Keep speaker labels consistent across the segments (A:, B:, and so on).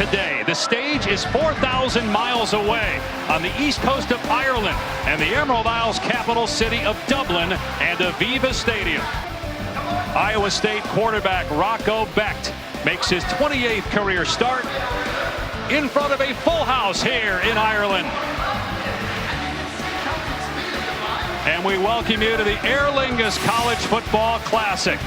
A: today. The stage is 4,000 miles away on the east coast of Ireland and the Emerald Isles capital city of Dublin and Aviva Stadium. Iowa State quarterback Rocco Becht makes his 28th career start in front of a full house here in Ireland. And we welcome you to the Aer Lingus College Football Classic.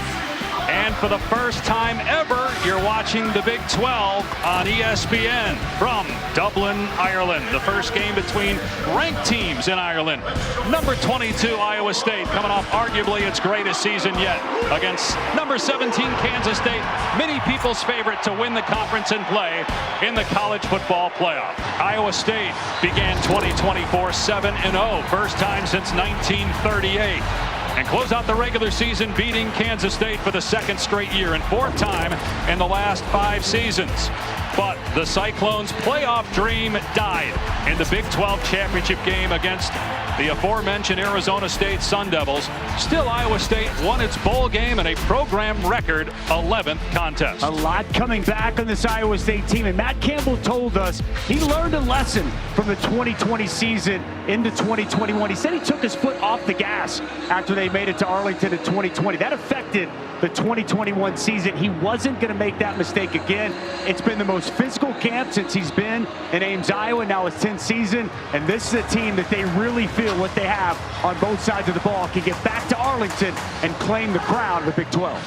A: And for the first time ever, you're watching the Big 12 on ESPN from Dublin, Ireland. The first game between ranked teams in Ireland. Number 22, Iowa State, coming off arguably its greatest season yet against number 17, Kansas State. Many people's favorite to win the conference and play in the college football playoff. Iowa State began 2024 7-0, first time since 1938. And close out the regular season beating Kansas State for the second straight year and fourth time in the last 5 seasons. But the Cyclones' playoff dream died in the Big 12 championship game against the aforementioned Arizona State Sun Devils. Still, Iowa State won its bowl game in a program record 11th contest.
B: A lot coming back on this Iowa State team, and Matt Campbell told us he learned a lesson from the 2020 season into 2021. He said he took his foot off the gas after they made it to Arlington in 2020. That affected the 2021 season. He wasn't going to make that mistake again. It's been the most physical camp since he's been in Ames, Iowa. Now it's 10th season, and this is a team that they really feel what they have on both sides of the ball can get back to Arlington and claim the crown of the Big 12.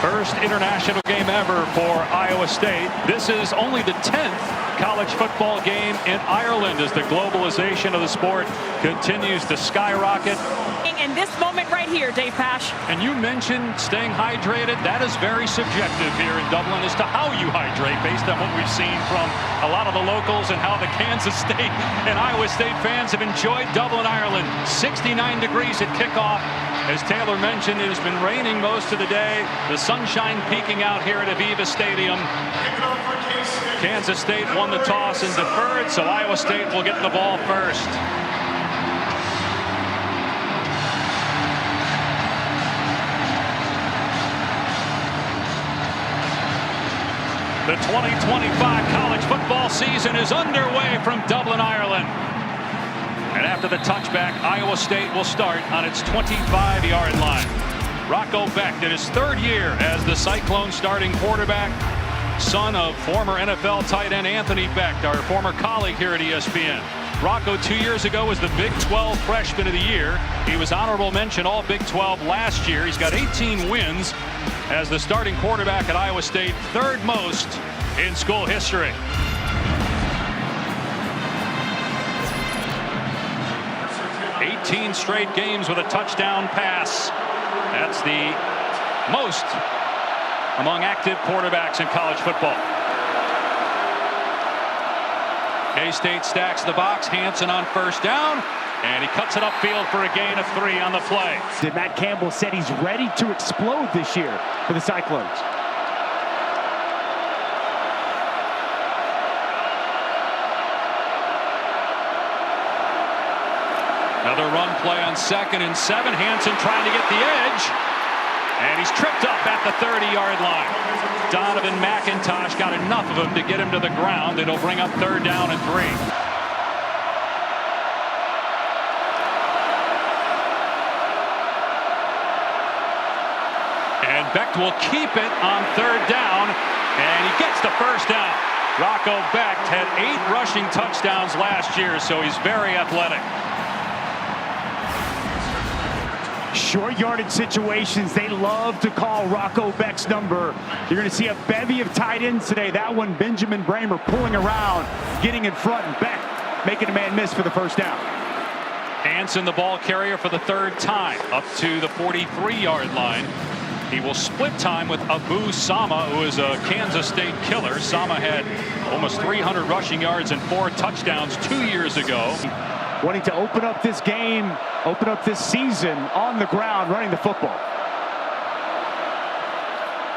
A: First international game ever for Iowa State. This is only the 10th college football game in Ireland as the globalization of the sport continues to skyrocket.
C: In this moment right here, Dave Pasch.
A: And you mentioned staying hydrated. That is very subjective here in Dublin as to how you hydrate based on what we've seen from a lot of the locals and how the Kansas State and Iowa State fans have enjoyed Dublin, Ireland. 69 degrees at kickoff. As Taylor mentioned, it has been raining most of the day. The sunshine peeking out here at Aviva Stadium. Kansas State won the toss and deferred, so Iowa State will get the ball first. The 2025 college football season is underway from Dublin, Ireland. And after the touchback, Iowa State will start on its 25-yard line. Rocco Becht in his 3rd year as the Cyclone starting quarterback, son of former NFL tight end Anthony Becht, our former colleague here at ESPN. Rocco 2 years ago was the Big 12 Freshman of the Year. He was honorable mention all Big 12 last year. He's got 18 wins as the starting quarterback at Iowa State, 3rd most in school history. Straight games with a touchdown pass. That's the most among active quarterbacks in college football. K-State stacks the box. Hansen on first down, and he cuts it upfield for a gain of 3 on the play.
B: Matt Campbell said he's ready to explode this year for the Cyclones.
A: Another run play on 2nd and 7. Hansen trying to get the edge. And he's tripped up at the 30-yard line. Donovan McIntosh got enough of him to get him to the ground. It'll bring up 3rd down and 3. And Becht will keep it on 3rd down. And he gets the first down. Rocco Becht had 8 rushing touchdowns last year, so he's very athletic.
B: Short yardage situations, they love to call Rocco Becht's number. You're going to see a bevy of tight ends today. That one, Benjamin Bramer pulling around, getting in front, and Becht making a man miss for the first down.
A: Hansen, the ball carrier for the 3rd time, up to the 43-yard line. He will split time with Abu Sama, who is a Kansas State killer. Sama had almost 300 rushing yards and 4 touchdowns 2 years ago.
B: wanting to open up this game, open up this season on the ground, running the football.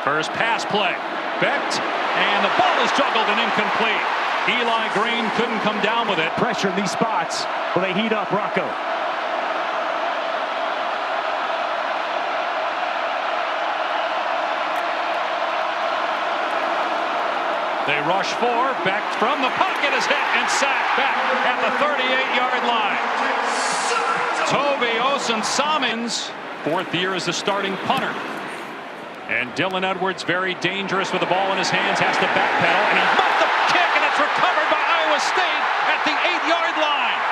A: First pass play. Becht, and the ball is juggled and incomplete. Eli Green couldn't come down with it.
B: Pressure in these spots where they heat up Rocco.
A: They rush for Becht from the pocket is hit and sacked back at the 38-yard line. Toby Osunsamins, fourth year as the starting punter. And Dylan Edwards, very dangerous with the ball in his hands, has to backpedal, and he muffed the kick, and it's recovered by Iowa State at the 8-yard line.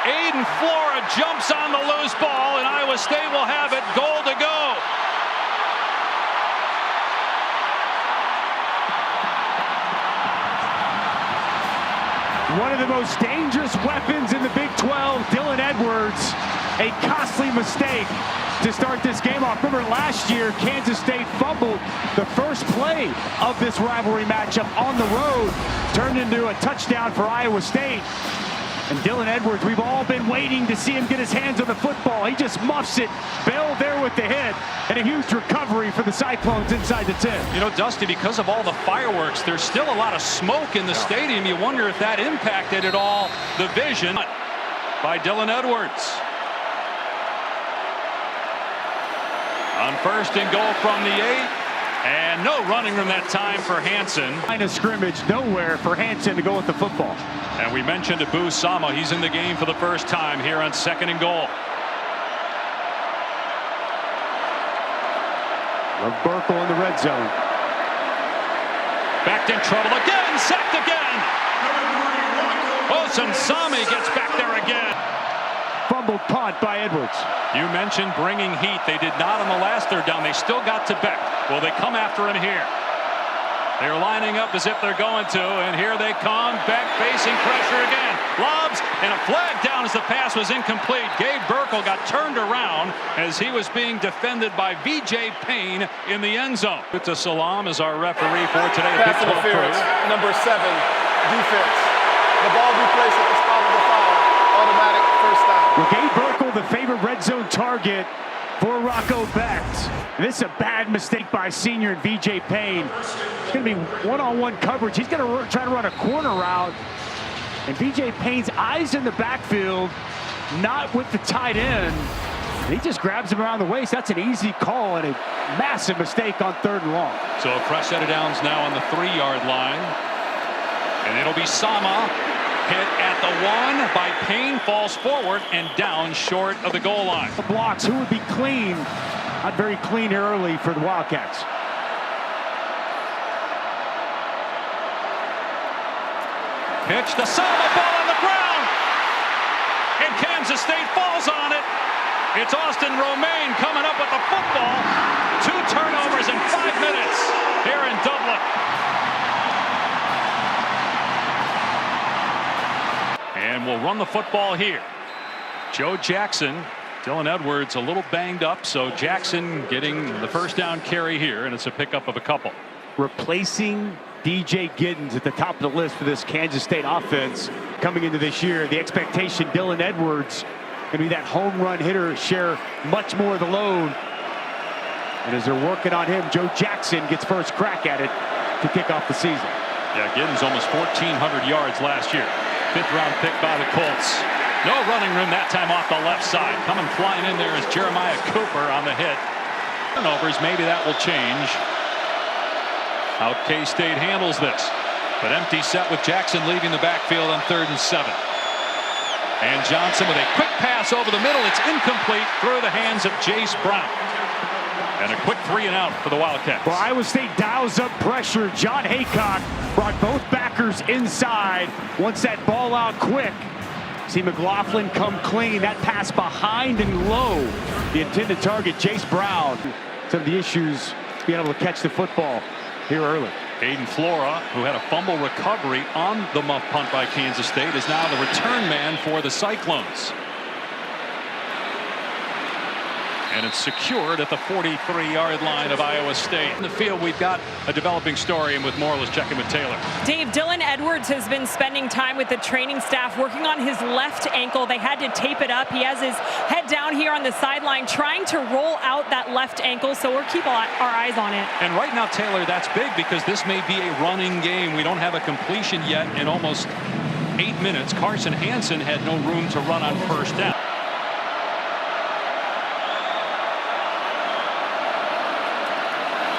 A: Aiden Flora jumps on the loose ball, and Iowa State will have it goal to go.
B: One of the most dangerous weapons in the Big 12, Dylan Edwards, a costly mistake to start this game off. Remember last year, Kansas State fumbled the first play of this rivalry matchup on the road, turned into a touchdown for Iowa State. And Dylan Edwards, we've all been waiting to see him get his hands on the football. He just muffs it. Bell there with the hit, and a huge recovery for the Cyclones inside the 10.
A: You know, Dusty, because of all the fireworks, there's still a lot of smoke in the stadium. You wonder if that impacted at all the vision by Dylan Edwards. On first and goal from the 8, and no running room that time for Hansen.
B: Line of scrimmage, nowhere for Hansen to go with the football.
A: And we mentioned Abu Sama. He's in the game for the first time here on second and goal.
B: Of Burkle in the red zone.
A: Becht in trouble again, sacked again. Osunsami gets back there again.
B: Fumbled punt by Edwards.
A: You mentioned bringing heat. They did not on the last third down. They still got to Becht. Will they come after him here? They're lining up as if they're going to, and here they come. Becht facing pressure again. Lobs, and a flag down as the pass was incomplete. Gabe Burkle got turned around as he was being defended by V.J. Payne in the end zone. To Salam as our referee for today.
D: Pass interference, number 7, defense. The ball be placed at the spot of the foul. Automatic first down.
B: Well, Gabe Burkle, the favorite red zone target for Rocco Becht. And this is a bad mistake by senior and V.J. Payne. It's going to be one-on-one coverage. He's going to try to run a corner route. And V.J. Payne's eyes in the backfield, not with the tight end. He just grabs him around the waist. That's an easy call and a massive mistake on third and long.
A: So a fresh set of downs now on the 3-yard line. And it'll be Sama. Hit at the 1 by Payne, falls forward and down short of the goal line.
B: The blocks, who would be clean? Not very clean early for the Wildcats.
A: Pitch to Sama, ball on the ground. And Kansas State falls on it. It's Austin Romaine coming up with the football. 2 turnovers in 5 minutes here in Dublin. And we'll run the football here. Joe Jackson, Dylan Edwards a little banged up, so Jackson getting the first down carry here, and it's a pickup of a couple.
B: Replacing DJ Giddens at the top of the list for this Kansas State offense coming into this year. The expectation, Dylan Edwards going to be that home run hitter, share much more of the load. And as they're working on him, Joe Jackson gets first crack at it to kick off the season.
A: Yeah, Giddens almost 1,400 yards last year. 5th round pick by the Colts. No running room that time off the left side. Coming flying in there is Jeremiah Cooper on the hit. Turnovers, maybe that will change how K-State handles this. But empty set with Jackson leaving the backfield on 3rd and 7. And Johnson with a quick pass over the middle. It's incomplete through the hands of Jace Brown. And a quick 3 and out for the Wildcats.
B: Well, Iowa State dials up pressure. John Haycock brought both backers inside. Wants that ball out quick. See McLaughlin come clean. That pass behind and low. The intended target, Jace Brown. Some of the issues being able to catch the football here early.
A: Aiden Flora, who had a fumble recovery on the muff punt by Kansas State, is now the return man for the Cyclones. And it's secured at the 43-yard line of Iowa State. In the field, we've got a developing story, and with more, let's check in with Taylor.
C: Dave, Dylan Edwards has been spending time with the training staff working on his left ankle. They had to tape it up. He has his head down here on the sideline trying to roll out that left ankle, so we'll keep our eyes on it.
A: And right now, Taylor, that's big because this may be a running game. We don't have a completion yet in almost 8 minutes. Carson Hansen had no room to run on first down.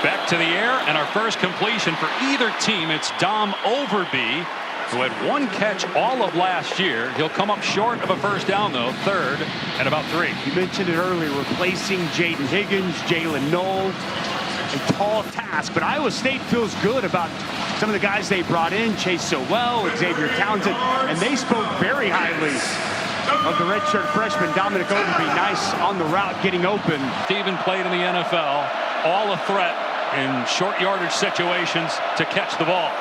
A: Back to the air, and our first completion for either team. It's Dom Overby, who had 1 catch all of last year. He'll come up short of a first down, though, third and about 3.
B: You mentioned it earlier, replacing Jaden Higgins, Jalen Knoll, a tall task, but Iowa State feels good about some of the guys they brought in, Chase Sowell, Xavier Townsend, and they spoke very highly of the redshirt freshman Dominic Overby. Nice on the route, getting open.
A: Steven played in the NFL, all a threat in short yardage situations to catch the ball.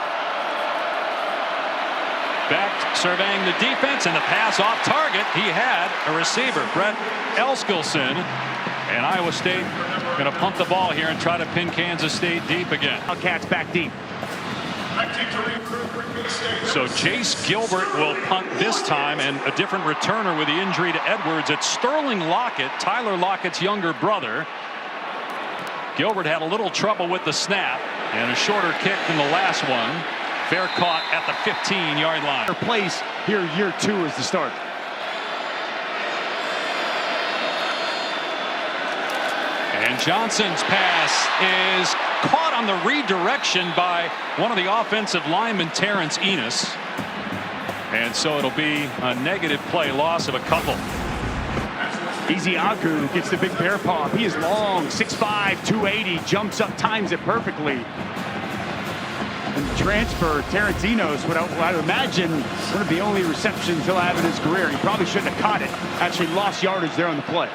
A: Becht surveying the defense, and the pass off target. He had a receiver, Brett Eskildsen, and Iowa State going to punt the ball here and try to pin Kansas State deep again.
B: Wildcats back deep.
A: So Jace Gilbert will punt this time, and a different returner with the injury to Edwards. It's Sterling Lockett, Tyler Lockett's younger brother. Gilbert had a little trouble with the snap, and a shorter kick than the last one. Fair caught at the 15-yard line.
B: Their place here, year 2 is the start.
A: And Johnson's pass is caught on the redirection by one of the offensive linemen, Terrence Enos. And so it'll be a negative play, loss of a couple.
B: Iziaku gets the big bear paw. He is long, 6'5", 280, jumps up, times it perfectly. And the transfer, Terrence Enos, what I would imagine one of the only receptions he'll have in his career. He probably shouldn't have caught it. Actually lost yardage there on the play.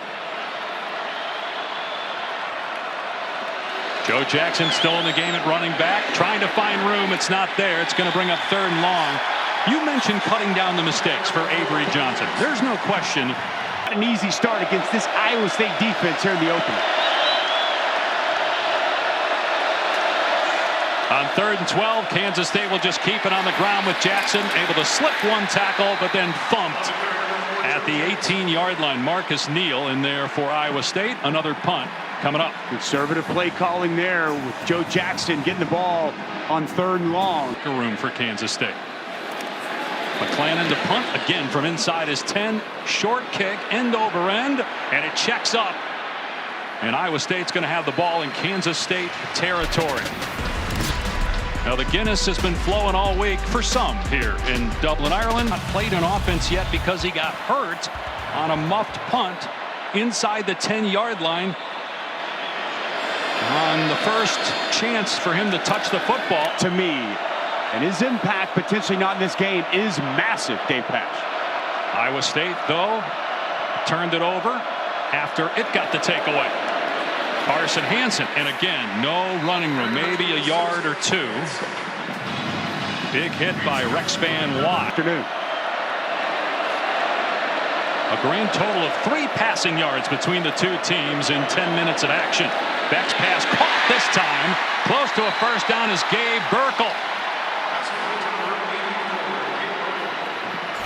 A: Joe Jackson still in the game at running back, trying to find room. It's not there. It's going to bring up 3rd and long. You mentioned cutting down the mistakes for Avery Johnson. There's no question.
B: An easy start against this Iowa State defense here in the opener.
A: On 3rd and 12, Kansas State will just keep it on the ground with Jackson, able to slip 1 tackle, but then thumped at the 18-yard line. Marcus Neal in there for Iowa State. Another punt coming up.
B: Conservative play calling there with Joe Jackson getting the ball on 3rd and long.
A: Room for Kansas State. McClannon to punt again from inside his 10. Short kick, end over end, and it checks up. And Iowa State's going to have the ball in Kansas State territory. Now the Guinness has been flowing all week for some here in Dublin, Ireland. Not played an offense yet because he got hurt on a muffed punt inside the 10-yard line. On the first chance for him to touch the football.
B: To me, and his impact potentially not in this game is massive, Dave Pash.
A: Iowa State, though, turned it over after it got the takeaway. Carson Hansen, and again, no running room, maybe a yard or 2. Big hit by Rex Van Watt.
B: Afternoon.
A: A grand total of 3 passing yards between the two teams in 10 minutes of action. Becht's pass caught this time. Close to a first down is Gabe Burkle.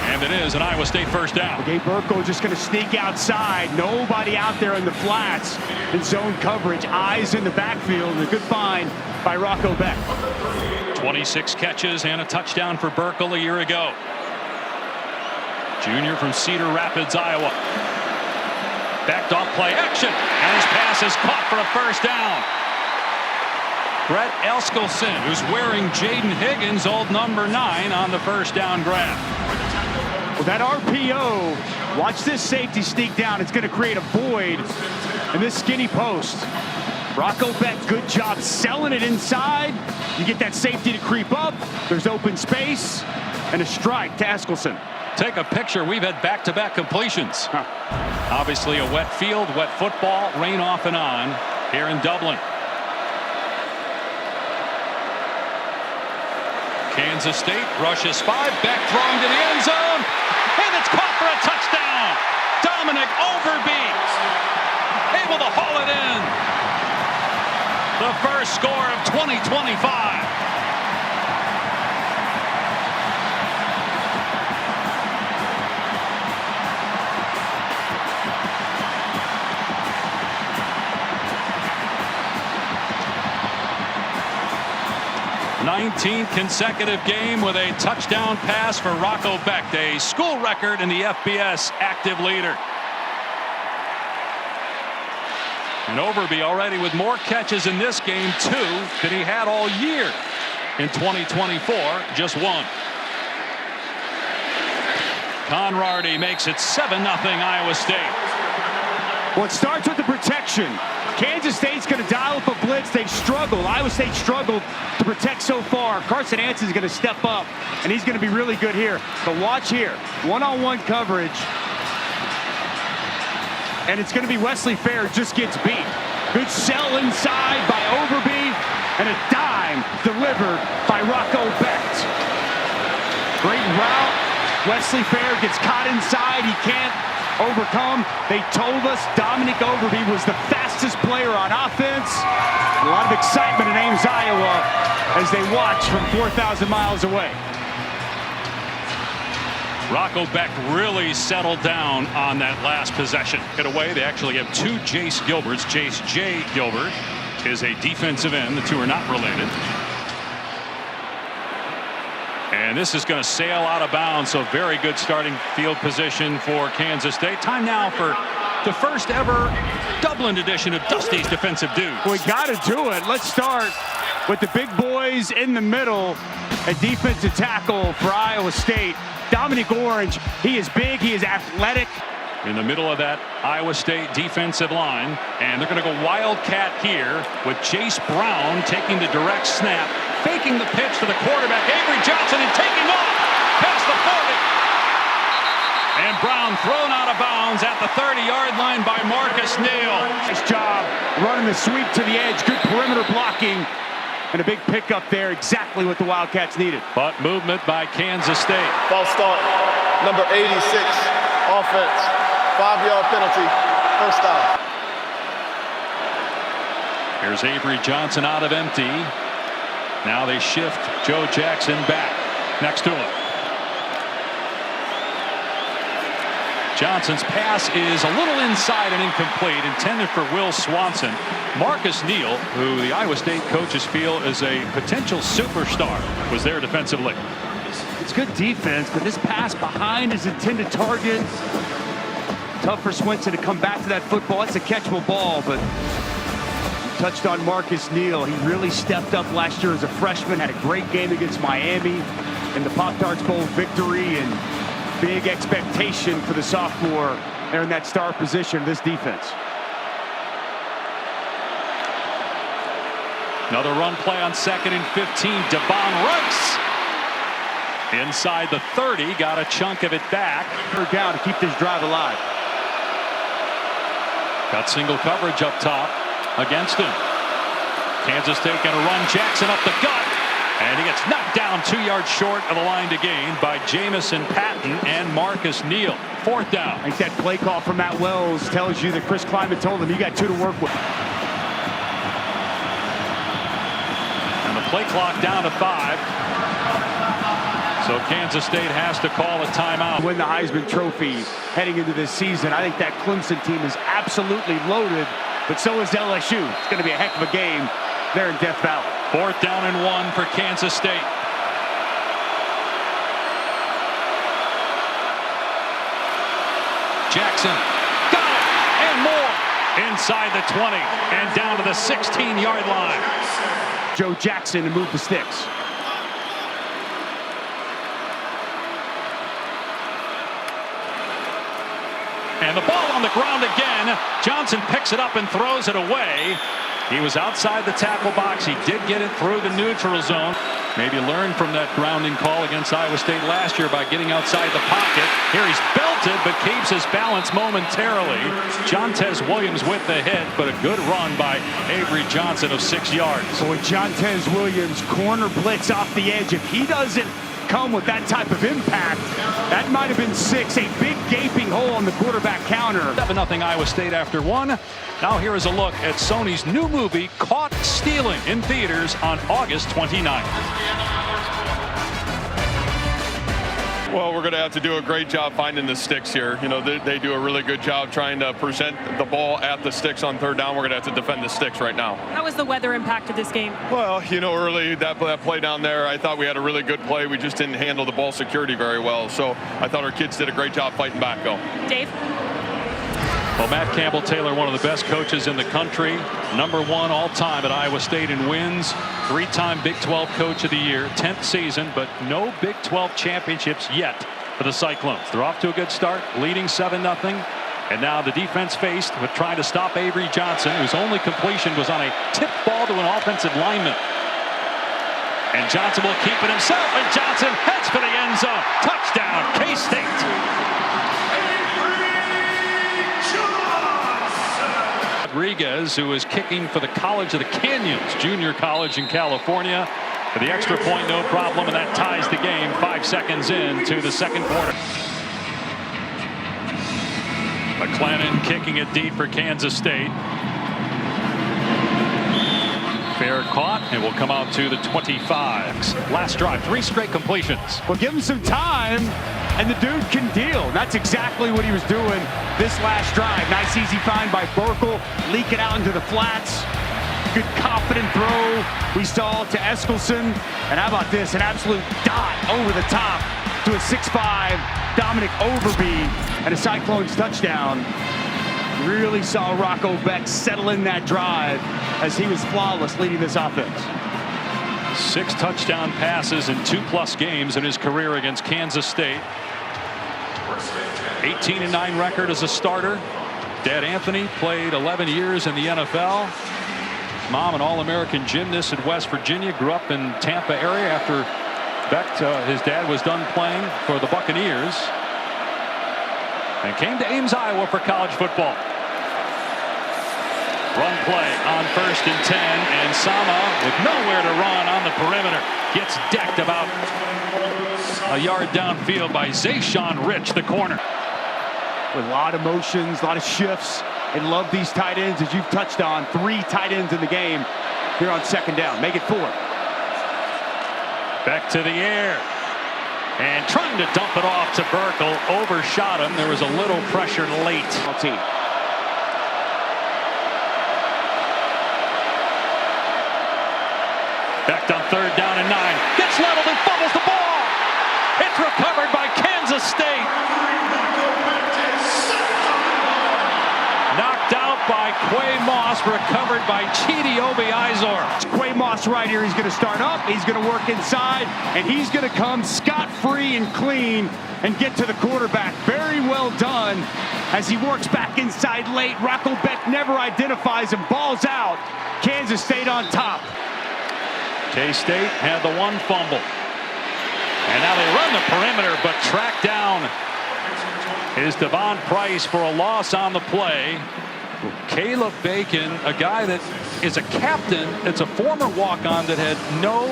A: And it is an Iowa State first down.
B: Gabe Burkle just going to sneak outside. Nobody out there in the flats in zone coverage. Eyes in the backfield. And a good find by Rocco Becht.
A: 26 catches and a touchdown for Burkle a year ago. Junior from Cedar Rapids, Iowa. Backed off play action, and his pass is caught for a first down. Brett Eskildsen, who's wearing Jaden Higgins' old number 9 on the first down grab.
B: Well, that RPO, watch this safety sneak down. It's going to create a void in this skinny post. Rocco Becht, good job selling it inside. You get that safety to creep up. There's open space, and a strike to Eskildsen.
A: Take a picture. We've had back-to-back completions. Obviously a wet field, wet football, rain off and on here in Dublin. Kansas State rushes 5, Becht throwing to the end zone, and it's caught for a touchdown. Dominic Overby able to haul it in. The first score of 2025. Nineteenth consecutive game with a touchdown pass for Rocco Becht, a school record in the FBS active leader. And Overby already with more catches in this game, 2, than he had all year in 2024, just 1. Conradi makes it 7-0 Iowa State.
B: Well, it starts with the protection. Kansas State's going to dial up a blitz. They've struggled. Iowa State struggled to protect so far. Carson Hansen is going to step up, and he's going to be really good here. But watch here. One-on-one coverage. And it's going to be Wesley Fair just gets beat. Good sell inside by Overby, and a dime delivered by Rocco Becht. Great route. Wesley Fair gets caught inside. He can't overcome. They told us Dominic Overby was the fastest player on offense. A lot of excitement in Ames, Iowa, as they watch from 4,000 miles away.
A: Rocco Becht really settled down on that last possession. Get away. They actually have 2 Jace Gilberts. Jace J. Gilbert is a defensive end. The 2 are not related. And this is going to sail out of bounds, so very good starting field position for Kansas State. Time now for the first ever Dublin edition of Dusty's Defensive Dudes.
B: We got to do it. Let's start with the big boys in the middle. A defensive tackle for Iowa State. Dominic Orange, he is big, he is athletic.
A: In the middle of that Iowa State defensive line, and they're going to go Wildcat here with Jace Brown taking the direct snap, faking the pitch to the quarterback, Avery Johnson, and taking off past the 40. And Brown thrown out of bounds at the 30-yard line by Marcus Neal.
B: Nice job running the sweep to the edge, good perimeter blocking, and a big pickup there, exactly what the Wildcats needed.
A: But movement by Kansas State.
D: False start, number 86, offense, 5-yard penalty, first down.
A: Here's Avery Johnson out of empty. Now they shift Joe Jackson back next to him. Johnson's pass is a little inside and incomplete, intended for Will Swanson. Marcus Neal, who the Iowa State coaches feel is a potential superstar, was there defensively.
B: It's good defense, but this pass behind his intended target. Tough for Swenson to come back to that football. That's a catchable ball, but touched on Marcus Neal. He really stepped up last year as a freshman, had a great game against Miami in the Pop-Tarts Bowl victory, and big expectation for the sophomore there in that star position of this defense.
A: Another run play on 2nd and 15. Devon Rice inside the 30, got a chunk of it back.
B: Third down to keep this drive alive.
A: Got single coverage up top against him. Kansas State going to run Jackson up the gut, and he gets knocked down 2 yards short of the line to gain by Jamison Patton and Marcus Neal. 4th down.
B: I think that play call from Matt Wells tells you that Chris Kleiman told him you got 2 to work with.
A: And the play clock down to 5. So Kansas State has to call a timeout.
B: Win the Heisman Trophy heading into this season. I think that Clemson team is absolutely loaded, but so is LSU. It's going to be a heck of a game there in Death Valley.
A: 4th down and 1 for Kansas State. Jackson got it and more inside the 20 and down to the 16-yard line.
B: Joe Jackson to move the sticks.
A: And the ball on the ground again. Johnson picks it up and throws it away. He was outside the tackle box. He did get it through the neutral zone. Maybe learn from that grounding call against Iowa State last year by getting outside the pocket. Here he's belted, but keeps his balance momentarily. Jontez Williams with the hit, but a good run by Avery Johnson of 6 yards.
B: Boy, Jontez Williams, corner blitz off the edge. If he doesn't come with that type of impact. That might have been 6, a big gaping hole on the quarterback counter.
A: 7-0 Iowa State after 1. Now here is a look at Sony's new movie, Caught Stealing, in theaters on August 29th.
E: Well, we're going to have to do a great job finding the sticks here. You know, they do a really good job trying to present the ball at the sticks on third down. We're going to have to defend the sticks right now.
C: How was the weather impacted this game?
E: Well, you know, early that play down there, I thought we had a really good play. We just didn't handle the ball security very well. So I thought our kids did a great job fighting back, though.
C: Dave?
A: Well, Matt Campbell, Taylor, one of the best coaches in the country. #1 all-time at Iowa State in wins. 3-time Big 12 Coach of the Year. 10th season, but no Big 12 championships yet for the Cyclones. They're off to a good start, leading 7-0. And now the defense faced with trying to stop Avery Johnson, whose only completion was on a tipped ball to an offensive lineman. And Johnson will keep it himself, and Johnson heads for the end zone. Touchdown, K-State. Rodriguez, who is kicking for the College of the Canyons, junior college in California. For the extra point, no problem, and that ties the game 5 seconds into the second quarter. McClellan kicking it deep for Kansas State. Fair caught, and will come out to the 25. Last drive, 3 straight completions.
B: Well, give him some time, and the dude can deal. That's exactly what he was doing this last drive. Nice easy find by Burkle, leak it out into the flats. Good confident throw we saw to Eskildsen. And how about this, an absolute dot over the top to a 6'5" Dominic Overby, and a Cyclones touchdown. Really saw Rocco Becht settle in that drive as he was flawless leading this offense.
A: 6 touchdown passes in 2+ games in his career against Kansas State. 18-9 record as a starter. Dad Anthony played 11 years in the NFL. Mom, an All-American gymnast in West Virginia, grew up in Tampa area after Becht, his dad, was done playing for the Buccaneers, and came to Ames, Iowa for college football. Run play on 1st and 10, and Sama, with nowhere to run on the perimeter, gets decked about a yard downfield by Zayshawn Rich, the corner.
B: With a lot of motions, a lot of shifts. I love these tight ends, as you've touched on. 3 tight ends in the game here on 2nd down. Make it 4.
A: Back to the air. And trying to dump it off to Burkle. Overshot him. There was a little pressure late. Becht on 3rd down and 9. Gets leveled and fumbles the ball. It's recovered by Kansas State. Knocked out by Quay Moss, recovered by Chidi Obi-Izor.
B: Quay Moss right here. He's going to start up. He's going to work inside, and he's going to come scot-free and clean and get to the quarterback. Very well done as he works back inside late. Rocco Becht never identifies him. Ball's out. Kansas State on top.
A: K-State had the 1 fumble. And now they run the perimeter, but tracked down is Devon Price for a loss on the play. Caleb Bacon, a guy that is a captain. It's a former walk-on that had no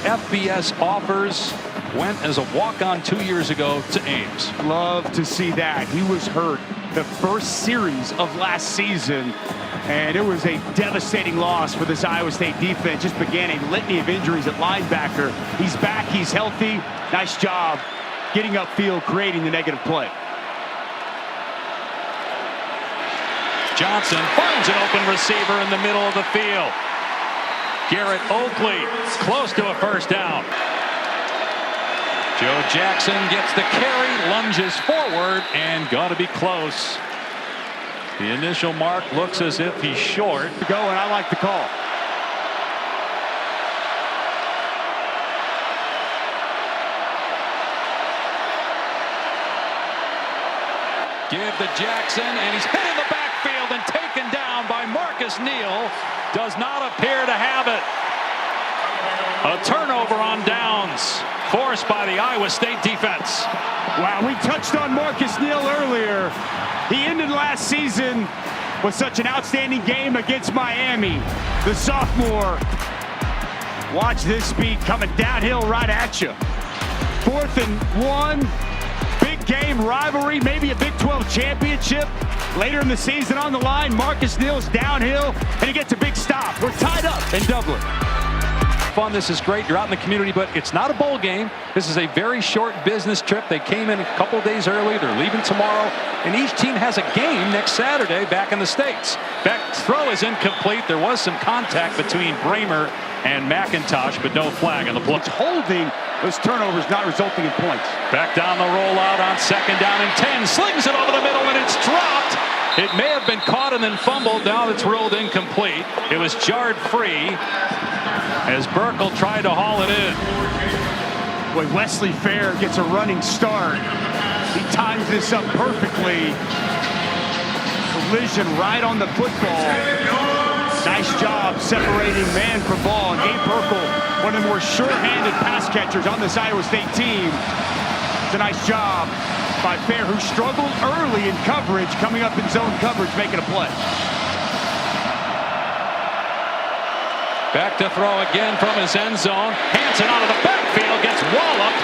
A: FBS offers. Went as a walk-on 2 years ago to Ames.
B: Love to see that. He was hurt the first series of last season, and it was a devastating loss for this Iowa State defense. Just began a litany of injuries at linebacker. He's back. He's healthy. Nice job getting upfield, creating the negative play.
A: Johnson finds an open receiver in the middle of the field. Garrett Oakley close to a 1st down. Joe Jackson gets the carry, lunges forward, and got to be close. The initial mark looks as if he's short.
B: Go, and I like the call.
A: Give to Jackson, and he's hit in the backfield and taken down by Marcus Neal. Does not appear to have it. A turnover on downs, forced by the Iowa State defense.
B: Wow, we touched on Marcus Neal earlier. He ended last season with such an outstanding game against Miami. The sophomore. Watch this speed coming downhill right at you. 4th and 1. Big game rivalry, maybe a Big 12 championship. Later in the season on the line, Marcus Neal's downhill, and he gets a big stop. We're tied up in Dublin.
A: Fun, this is great. You're out in the community, but it's not a bowl game. This is a very short business trip. They came in a couple days early. They're leaving tomorrow, and each team has a game next Saturday back in the States. Becht's throw is incomplete. There was some contact between Bramer and McIntosh, but no flag on the play.
B: It's holding those turnovers, not resulting in points.
A: Back down the rollout on 2nd down and 10. Slings it over the middle, and it's dropped. It may have been caught and then fumbled. Now it's ruled incomplete. It was jarred free as Burkle tried to haul it in.
B: Boy, Wesley Fair gets a running start. He times this up perfectly. Collision right on the football. Nice job separating man from ball. And Gabe Burkle, one of the more sure-handed pass catchers on this Iowa State team. It's a nice job by Fair, who struggled early in coverage, coming up in zone coverage, making a play.
A: Back to throw again from his end zone. Hansen out of the backfield, gets walloped.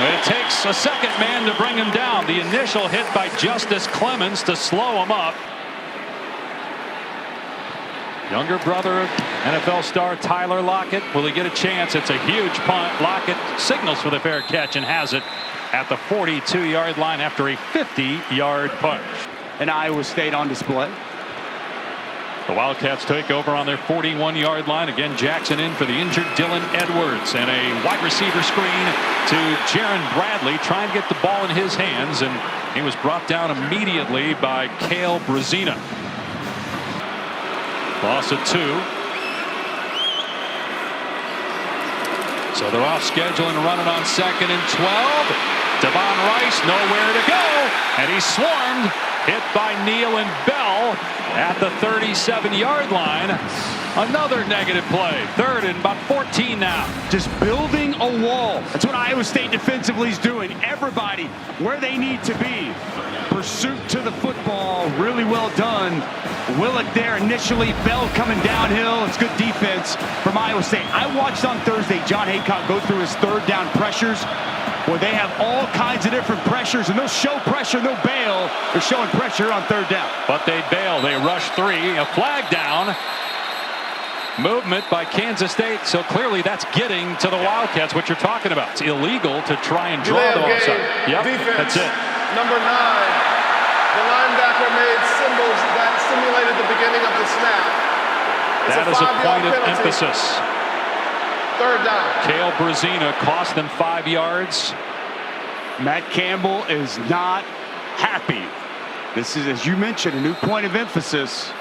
A: It takes a second man to bring him down. The initial hit by Justice Clemens to slow him up. Younger brother of NFL star Tyler Lockett. Will he get a chance? It's a huge punt. Lockett signals for the fair catch and has it at the 42-yard line after a 50-yard punt.
B: And Iowa State on display.
A: The Wildcats take over on their 41-yard line. Again, Jackson in for the injured Dylan Edwards, and a wide receiver screen to Jaron Bradley, trying to get the ball in his hands, and he was brought down immediately by Cale Brazina. Loss of 2. So they're off schedule and running on 2nd and 12. Devon Rice nowhere to go, and he's swarmed, hit by Neal and Bell at the 37-yard line. Another negative play. 3rd and about 14 now.
B: Just building a wall. That's what Iowa State defensively is doing. Everybody where they need to be. Pursuit to the football, really well done. Willick there initially, Bell coming downhill. It's good defense from Iowa State. I watched on Thursday John Haycock go through his 3rd down pressures, where they have all kinds of different pressures, and they'll show pressure, they'll bail. They're showing pressure on 3rd down.
A: But they bail. They rush 3. A flag down. Movement by Kansas State. So clearly that's getting to the Wildcats, what you're talking about. It's illegal to try and draw the offside. Yep,
D: defense.
A: that's it.
D: Number 9. The linebacker made symbols that simulated the beginning of the snap.
A: That is a point of emphasis.
D: 3rd down.
A: Cale Brazina cost them 5 yards.
B: Matt Campbell is not happy. This is, as you mentioned, a new point of emphasis.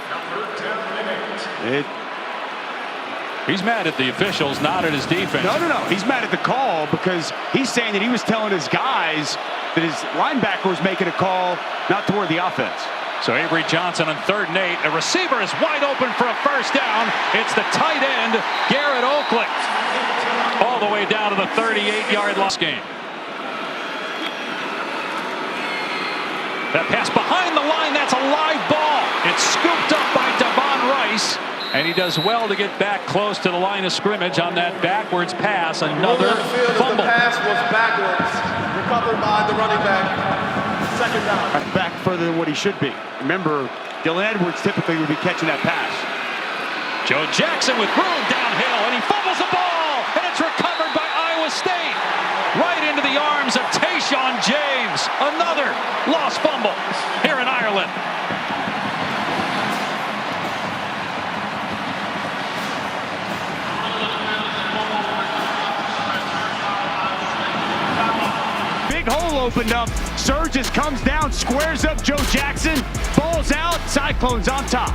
A: He's mad at the officials, not at his defense.
B: No. He's mad at the call because he's saying that he was telling his guys that his linebacker was making a call not toward the offense.
A: So Avery Johnson on 3rd and 8. A receiver is wide open for a 1st down. It's the tight end, Garrett Oakley. All the way down to the 38-yard line game. That pass behind the line, that's a live ball. It's scooped up by Devon Rice, and he does well to get back close to the line of scrimmage on that backwards pass. Another fumble.
D: The pass was backwards, recovered by the running back. 2nd down.
B: Back further than what he should be. Remember, Dylan Edwards typically would be catching that pass.
A: Joe Jackson with room downhill, and he fumbles the ball, and it's recovered by Iowa State. Right into the arms of Tayshaun James. Another lost fumble here in Ireland.
B: Big hole opened up. Surges comes down, squares up Joe Jackson. Ball's out. Cyclones on top.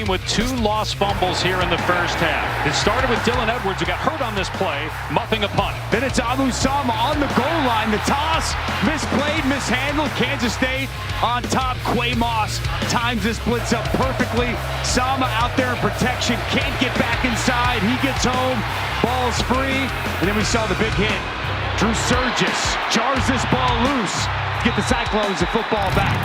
A: With 2 lost fumbles here in the 1st half. It started with Dylan Edwards, who got hurt on this play, muffing a punt.
B: Then it's Abu Sama on the goal line. The toss, misplayed, mishandled. Kansas State on top. Quay Moss times this blitz up perfectly. Sama out there in protection, can't get back inside. He gets home, ball's free, and then we saw the big hit. Drew Surgis jars this ball loose to get the Cyclones the football back.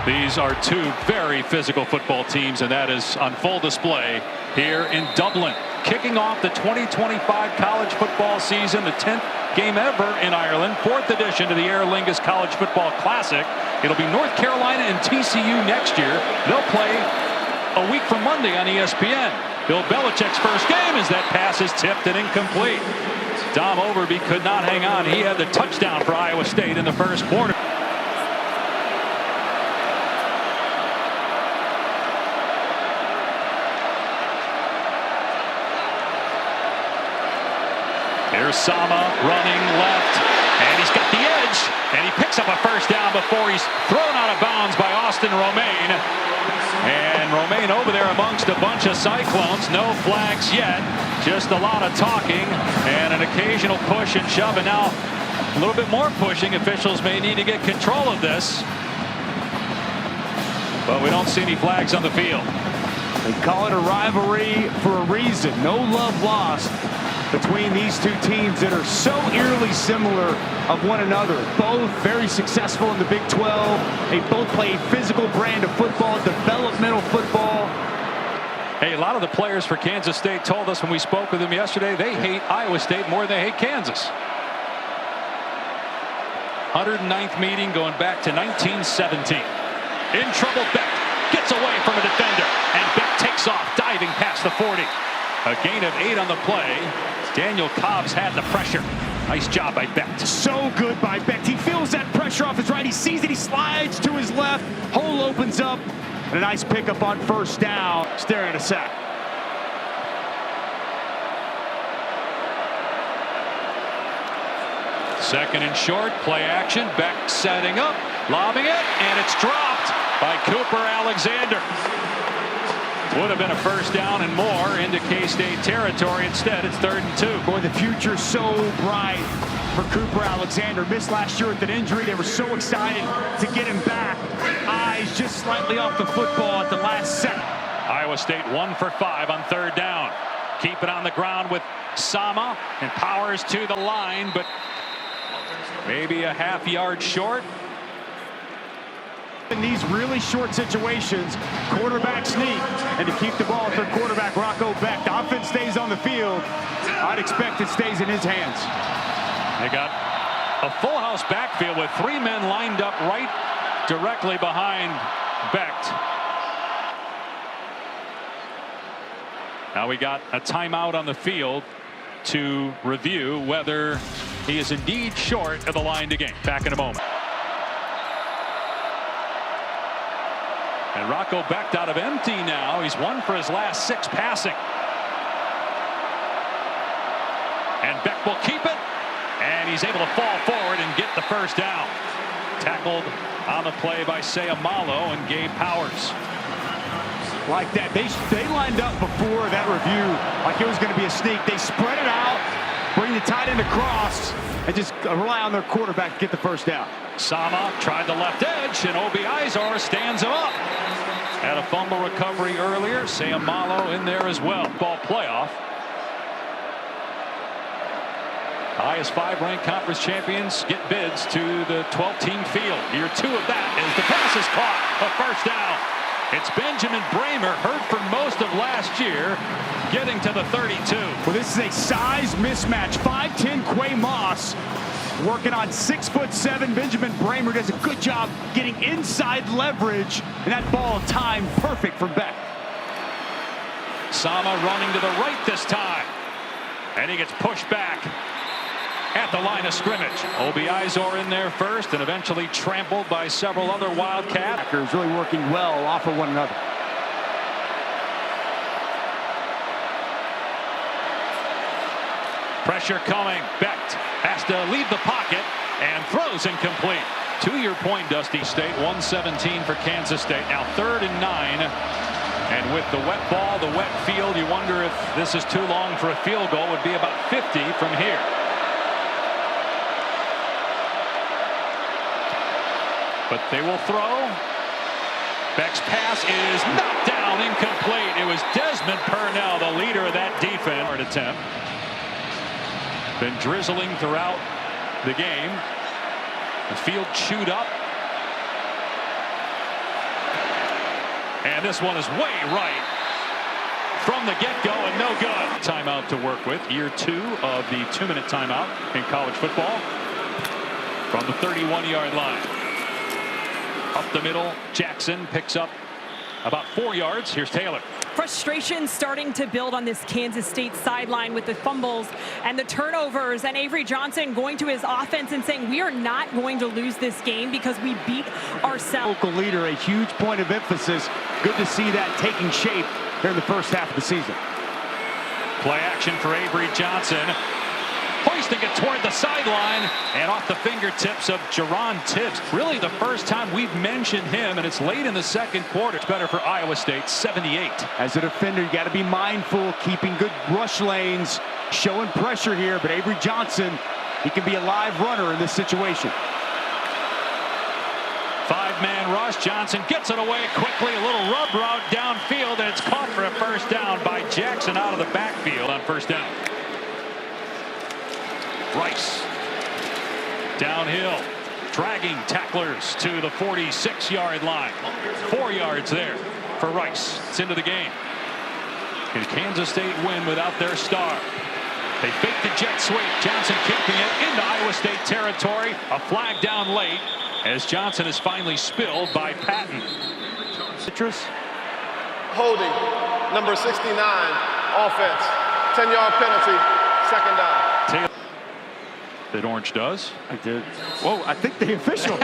A: These are two very physical football teams, and that is on full display here in Dublin. Kicking off the 2025 college football season, the 10th game ever in Ireland, 4th edition to the Aer Lingus College Football Classic. It'll be North Carolina and TCU next year. They'll play a week from Monday on ESPN. Bill Belichick's first game as that pass is tipped and incomplete. Dom Overby could not hang on. He had the touchdown for Iowa State in the first quarter. Here's Sama running left, and he's got the edge, and he picks up a first down before he's thrown out of bounds by Austin Romaine. And Romaine over there amongst a bunch of Cyclones. No flags yet, just a lot of talking and an occasional push and shove. And now a little bit more pushing. Officials may need to get control of this, but we don't see any flags on the field.
B: They call it a rivalry for a reason. No love lost between these two teams that are so eerily similar of one another. Both very successful in the Big 12. They both play a physical brand of football, developmental football.
A: Hey, a lot of the players for Kansas State told us when we spoke with them yesterday, they hate Iowa State more than they hate Kansas. 109th meeting going back to 1917. In trouble, Becht gets away from a defender, and Becht takes off, diving past the 40. A gain of 8 on the play. Daniel Cobbs had the pressure. Nice job by Becht.
B: So good by Becht. He feels that pressure off his right. He sees it. He slides to his left. Hole opens up. And a nice pickup on first down. Staring at a sack.
A: Second and short. Play action. Becht setting up. Lobbing it. And it's dropped by Cooper Alexander. Would have been a first down and more into K-State territory. Instead, it's 3rd and 2.
B: Boy, the future's so bright for Cooper Alexander. Missed last year with an injury. They were so excited to get him back. Eyes just slightly off the football at the last second.
A: Iowa State 1 for 5 on 3rd down. Keep it on the ground with Sama, and Powers to the line, but maybe a half yard short.
B: In these really short situations, quarterback sneak, and to keep the ball with their quarterback, Rocco Becht. The offense stays on the field. I'd expect it stays in his hands.
A: They got a full house backfield with 3 men lined up right directly behind Becht. Now we got a timeout on the field to review whether he is indeed short of the line to gain. Back in a moment. And Rocco Becht out of empty now. He's 1 for his last 6 passing. And Becht will keep it. And he's able to fall forward and get the first down. Tackled on the play by Sayamalo and Gabe Powers.
B: Like that. They lined up before that review like it was going to be a sneak. They spread it out, bring the tight end across, and just rely on their quarterback to get the first down.
A: Sama tried the left edge, and Obi Izor stands him up. Had a fumble recovery earlier. Sayamalo in there as well. Ball playoff. Highest 5 ranked conference champions get bids to the 12-team field. Year 2 of that as the pass is caught. A first down. It's Benjamin Bramer, hurt for most of last year, getting to the 32.
B: Well, this is a size mismatch. 5'10" Quay Moss working on 6'7". Benjamin Bramer does a good job getting inside leverage, and that ball timed perfect for Becht.
A: Sama running to the right this time, and he gets pushed back at the line of scrimmage. Obi Izor in there first, and eventually trampled by several other Wildcats.
B: Packers really working well off of one another.
A: Pressure coming. Becht has to leave the pocket and throws incomplete. To your point, Dusty, State 117 for Kansas State. Now 3rd and 9. And with the wet ball, the wet field, you wonder if this is too long for a field goal. Would be about 50 from here. But they will throw. Becht's pass is knocked down, incomplete. It was Desmond Purnell, the leader of that defense. Attempt. Been drizzling throughout the game. The field chewed up. And this one is way right from the get-go and no good. Timeout to work with. Year 2 of the 2-minute timeout in college football. From the 31-yard line. Up the middle, Jackson picks up about 4 yards. Here's Taylor.
C: Frustration starting to build on this Kansas State sideline with the fumbles and the turnovers, and Avery Johnson going to his offense and saying, we are not going to lose this game because we beat ourselves.
B: Local leader, a huge point of emphasis. Good to see that taking shape here in the first half of the season.
A: Play action for Avery Johnson. Hoisting it toward the sideline and off the fingertips of Jerron Tibbs. Really the first time we've mentioned him, and it's late in the second quarter. It's better for Iowa State, 78.
B: As a defender, you got to be mindful, keeping good rush lanes, showing pressure here. But Avery Johnson, he can be a live runner in this situation.
A: 5-man rush. Johnson gets it away quickly. A little rub route downfield, and it's caught for a first down by Jackson out of the backfield on first down. Rice downhill, dragging tacklers to the 46-yard line. 4 yards there for Rice. It's into the game. Can Kansas State win without their star? They fake the jet sweep. Johnson kicking it into Iowa State territory. A flag down late as Johnson is finally spilled by Patton.
B: Citrus.
D: Holding, number 69, offense. 10-yard penalty, second down.
A: That Orange does.
B: I did. Whoa, I think the official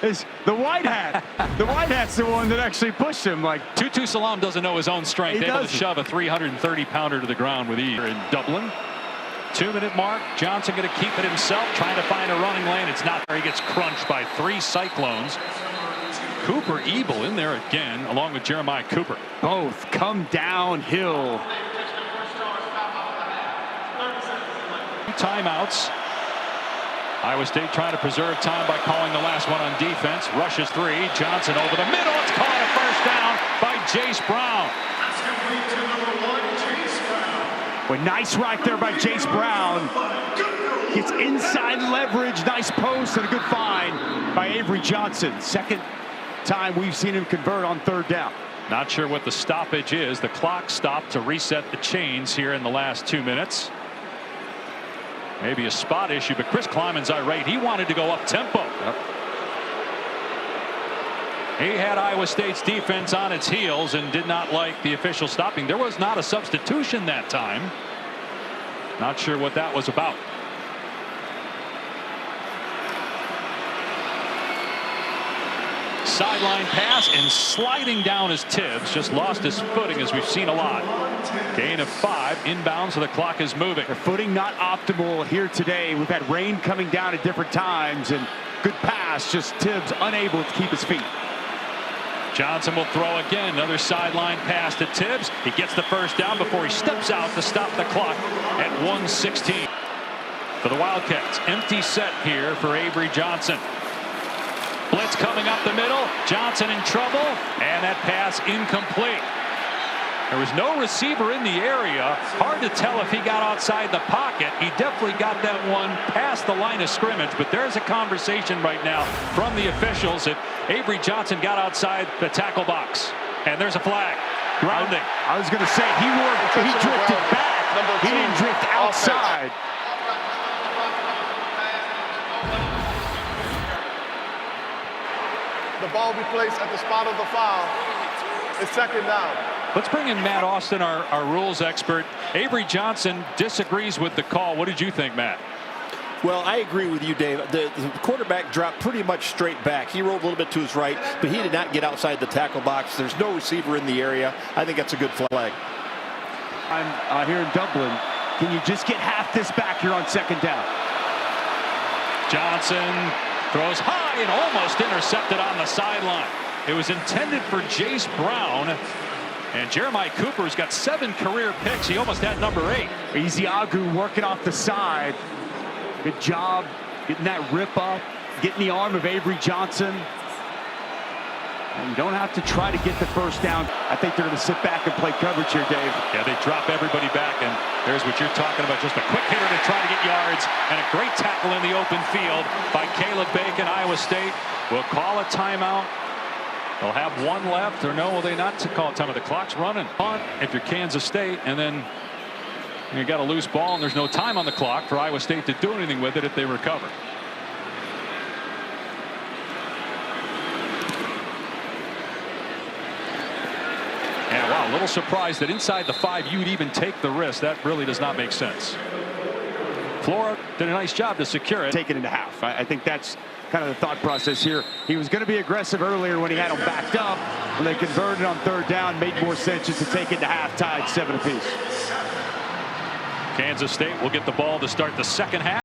B: is the white hat. The white hat's the one that actually pushed him. Like,
A: Tutu Salam doesn't know his own strength. Able to shove a 330-pounder to the ground with ease. In Dublin. 2-minute mark. Johnson going to keep it himself, trying to find a running lane. It's not there. He gets crunched by 3 Cyclones. Cooper Ebel in there again, along with Jeremiah Cooper.
B: Both come downhill.
A: Timeouts. Iowa State trying to preserve time by calling the last one on defense. Rushes 3. Johnson over the middle. It's caught a first down by Jace Brown.
B: Well, nice right there by Jace Brown. Gets inside leverage. Nice post and a good find by Avery Johnson. Second time we've seen him convert on third down.
A: Not sure what the stoppage is. The clock stopped to reset the chains here in the last 2 minutes. Maybe a spot issue, but Chris Kleiman's irate. He wanted to go up tempo. Yep. He had Iowa State's defense on its heels and did not like the official stopping. There was not a substitution that time. Not sure what that was about. Sideline pass, and sliding down is Tibbs. Just lost his footing, as we've seen a lot. Gain of 5 inbounds, so the clock is moving.
B: The footing not optimal here today. We've had rain coming down at different times, and good pass, just Tibbs unable to keep his feet.
A: Johnson will throw again. Another sideline pass to Tibbs. He gets the first down before he steps out to stop the clock at 1:16. For the Wildcats, empty set here for Avery Johnson. Blitz coming up the middle. Johnson in trouble, and that pass incomplete. There was no receiver in the area. Hard to tell if he got outside the pocket. He definitely got that one past the line of scrimmage, but there's a conversation right now from the officials if Avery Johnson got outside the tackle box. And there's a flag. Grounding.
B: I was going to say, he drifted back. He didn't drift outside.
D: The ball be placed at the spot of the foul. It's second down.
A: Let's bring in Matt Austin, our rules expert. Avery Johnson disagrees with the call. What did you think, Matt?
F: Well, I agree with you, Dave. The quarterback dropped pretty much straight back. He rolled a little bit to his right, but he did not get outside the tackle box. There's no receiver in the area. I think that's a good flag.
B: I'm here in Dublin. Can you just get half this back here on second down?
A: Johnson throws high and almost intercepted on the sideline. It was intended for Jace Brown. And Jeremiah Cooper's got 7 career picks. He almost had number 8.
B: Ezeagu working off the side. Good job getting that rip up, getting the arm of Avery Johnson. And you don't have to try to get the first down. I think they're going to sit back and play coverage here, Dave.
A: Yeah, they drop everybody back, and there's what you're talking about. Just a quick hitter to try to get yards, and a great tackle in the open field by Caleb Bacon. Iowa State will call a timeout They'll have one left, or no, will they not call time? The clock's running. Punt if you're Kansas State, and then you got a loose ball, and there's no time on the clock for Iowa State to do anything with it if they recover. And wow, a little surprised that inside the 5 you'd even take the risk. That really does not make sense. Flora did a nice job to secure it.
B: Take it into half. I think that's kind of the thought process here. He was going to be aggressive earlier when he had them backed up. When they converted on 3rd down, made more sense just to take it to half, tied 7 apiece.
A: Kansas State will get the ball to start the second half.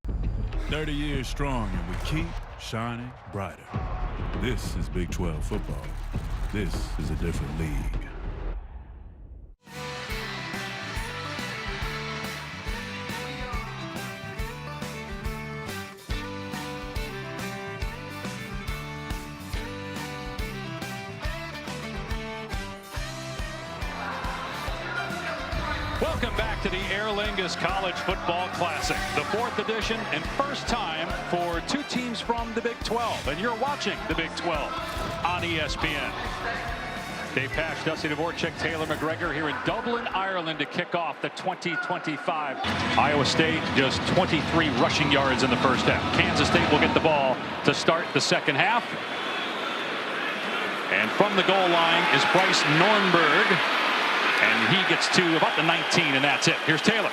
G: 30 years strong, and we keep shining brighter. This is Big 12 football. This is a different league.
A: Welcome back to the Aer Lingus College Football Classic, the 4th edition and first time for 2 teams from the Big 12. And you're watching the Big 12 on ESPN. Dave Pasch, Dusty Dvorak, Taylor McGregor here in Dublin, Ireland to kick off the 2025. Iowa State just 23 rushing yards in the first half. Kansas State will get the ball to start the second half. And from the goal line is Bryce Nornberg. And he gets to about the 19, and that's it. Here's Taylor.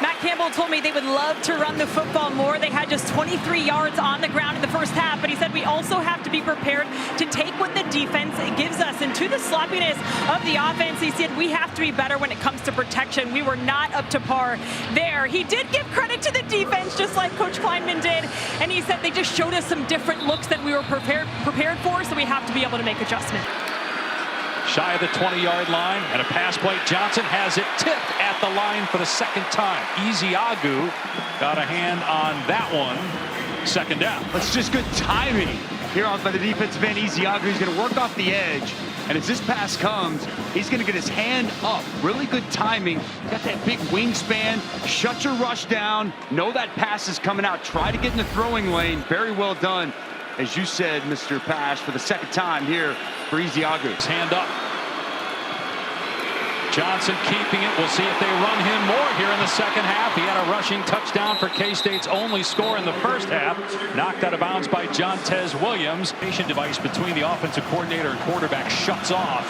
C: Matt Campbell told me they would love to run the football more. They had just 23 yards on the ground in the first half, but he said we also have to be prepared to take what the defense gives us. And to the sloppiness of the offense, he said we have to be better when it comes to protection. We were not up to par there. He did give credit to the defense, just like Coach Kleinman did, and he said they just showed us some different looks that we were prepared for, so we have to be able to make adjustments.
A: Shy of the 20-yard line, and a pass play. Johnson has it tipped at the line for the second time. Ezeagu got a hand on that one. Second down.
B: It's just good timing here by the defensive end. Ezeagu, he's going to work off the edge, and as this pass comes, he's going to get his hand up. Really good timing. Got that big wingspan. Shut your rush down. Know that pass is coming out. Try to get in the throwing lane. Very well done, as you said, Mr. Pasch, for the second time here for Ezeagu.
A: His hand up. Johnson keeping it. We'll see if they run him more here in the second half. He had a rushing touchdown for K-State's only score in the first half. Knocked out of bounds by Jontez Williams. Patient device between the offensive coordinator and quarterback shuts off.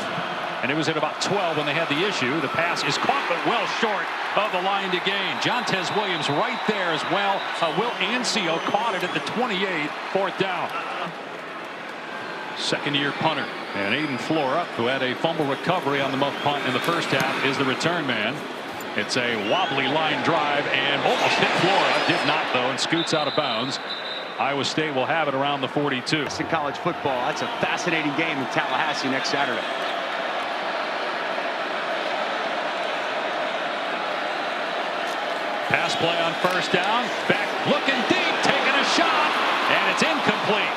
A: And it was at about 12 when they had the issue. The pass is caught, but well short of the line to gain. Jontez Williams right there as well. Will Ancio caught it at the 28, 4th down. Second-year punter. And Aiden Flora, who had a fumble recovery on the muff punt in the first half, is the return man. It's a wobbly line drive and almost hit Flora. Did not, though, and scoots out of bounds. Iowa State will have it around the 42.
B: In college football, that's a fascinating game in Tallahassee next Saturday.
A: Pass play on first down. Becht looking deep, taking a shot, and it's incomplete.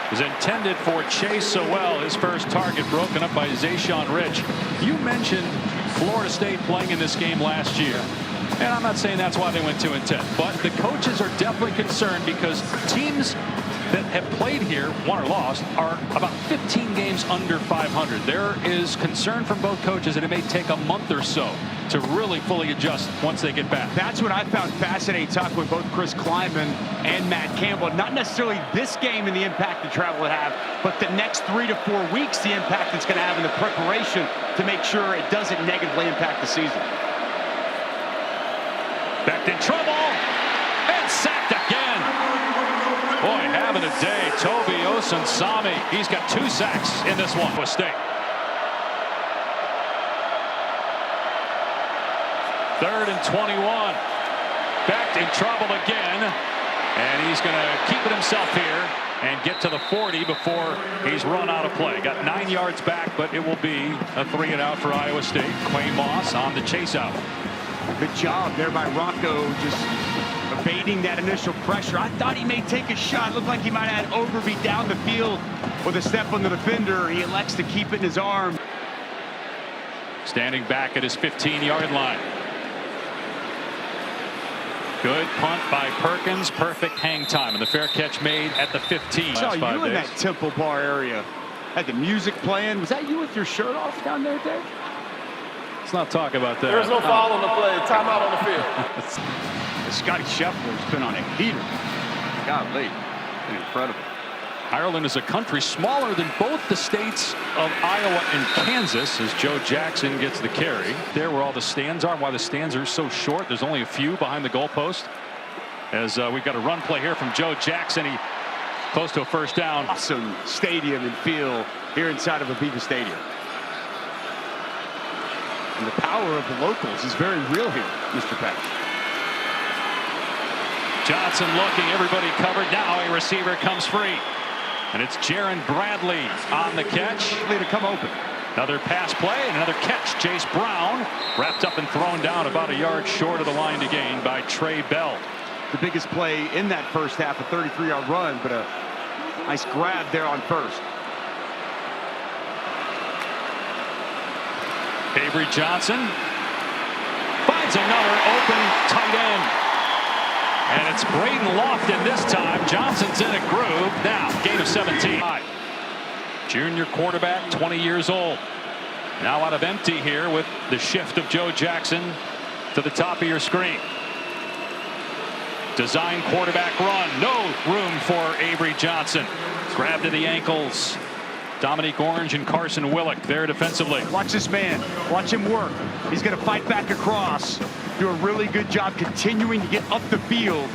A: It was intended for Chase Sowell, his first target, broken up by Zayshawn Rich. You mentioned Florida State playing in this game last year. And I'm not saying that's why they went 2-10, but the coaches are definitely concerned because teams that have played here, won or lost, are about 15 games under 500. There is concern from both coaches that it may take a month or so to really fully adjust once they get back.
B: That's what I found fascinating, talking with both Chris Kleinman and Matt Campbell. Not necessarily this game and the impact the travel would have, but the next 3 to 4 weeks, the impact it's going to have in the preparation to make sure it doesn't negatively impact the season.
A: Becht in trouble and sacked again. Boy, having a day. Toby Osunsami. He's got 2 sacks in this one with State. 3rd and 21. Becht in trouble again. And he's going to keep it himself here and get to the 40 before he's run out of play. Got 9 yards back, but it will be a 3-and-out for Iowa State. Quay Moss on the chase out.
B: Good job there by Rocco, just evading that initial pressure. I thought he may take a shot. It looked like he might have had Overby down the field with a step on the defender. He elects to keep it in his arm.
A: Standing back at his 15-yard line. Good punt by Perkins. Perfect hang time. And the fair catch made at the 15.
B: I saw you in that Temple Bar area had the music playing. Was that you with your shirt off down there, Dave?
A: Let's not talk about that.
D: There's no foul on the play. Timeout on the field.
B: Scotty Scheffler's been on a heater. Golly, incredible.
A: Ireland is a country smaller than both the states of Iowa and Kansas, as Joe Jackson gets the carry. There where all the stands are, why the stands are so short. There's only a few behind the goalpost. As we've got a run play here from Joe Jackson. He close to a first down.
B: Awesome stadium and feel here inside of Aviva Stadium. And the power of the locals is very real here, Mr. Peck.
A: Johnson looking, everybody covered. Now a receiver comes free. And it's Jaron Bradley on the catch.
B: To come open.
A: Another pass play and another catch. Jace Brown wrapped up and thrown down about a yard short of the line to gain by Trey Bell.
B: The biggest play in that first half, a 33-yard run, but a nice grab there on first.
A: Avery Johnson finds another open tight end. And it's Braden Lofton this time. Johnson's in a groove. Now, gain of 17. Junior quarterback, 20 years old. Now out of empty here with the shift of Joe Jackson to the top of your screen. Design quarterback run. No room for Avery Johnson. Grab to the ankles. Dominic Orange and Carson Willick there defensively.
B: Watch this man. Watch him work. He's going to fight back across. Do a really good job continuing to get up the field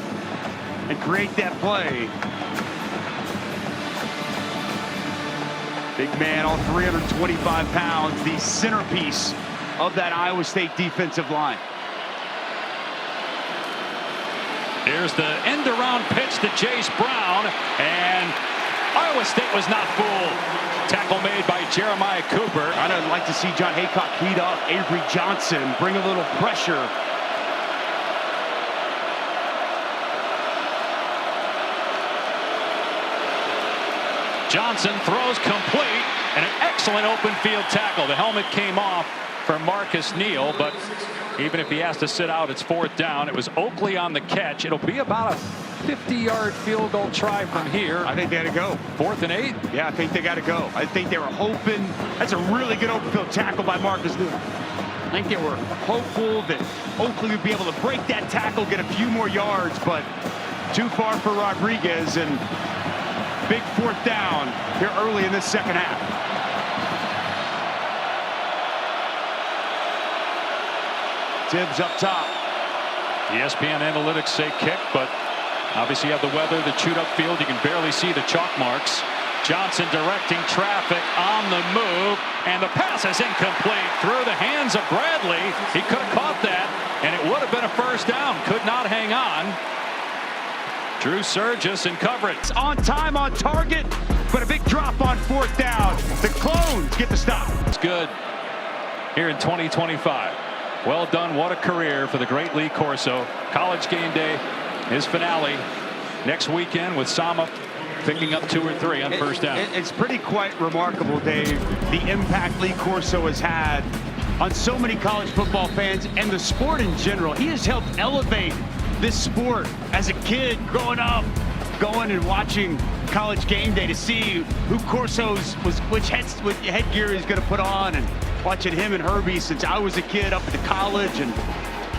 B: and create that play. Big man, all 325 pounds, the centerpiece of that Iowa State defensive line.
A: Here's the end-around pitch to Jace Brown, and Iowa State was not fooled. Tackle made by Jeremiah Cooper.
B: I'd like to see John Haycock heat up Avery Johnson, bring a little pressure.
A: Johnson throws complete, and an excellent open field tackle. The helmet came off for Marcus Neal, but even if he has to sit out, it's fourth down. It was Oakley on the catch. It'll be about a 50-yard field goal try from here.
B: I think they got to go.
A: 4th and 8?
B: Yeah, I think they got to go. I think they were hoping. That's a really good open field tackle by Marcus Neal. I think they were hopeful that Oakley would be able to break that tackle, get a few more yards, but too far for Rodriguez, and big fourth down here early in this second half. Tibbs up top.
A: ESPN analytics say kick, but obviously you have the weather, the chewed up field. You can barely see the chalk marks. Johnson directing traffic on the move, and the pass is incomplete through the hands of Bradley. He could have caught that, and it would have been a first down. Could not hang on. Drew Surgis in coverage.
B: On time, on target, but a big drop on fourth down. The Clones get the stop.
A: It's good here in 2025. Well done. What a career for the great Lee Corso. College game day, his finale next weekend with Sama picking up 2 or 3 on first down.
B: It's pretty quite remarkable, Dave, the impact Lee Corso has had on so many college football fans and the sport in general. He has helped elevate this sport as a kid growing up, going and watching College game day to see who Corso's was, which headgear he's going to put on, and watching him and Herbie since I was a kid up into college, and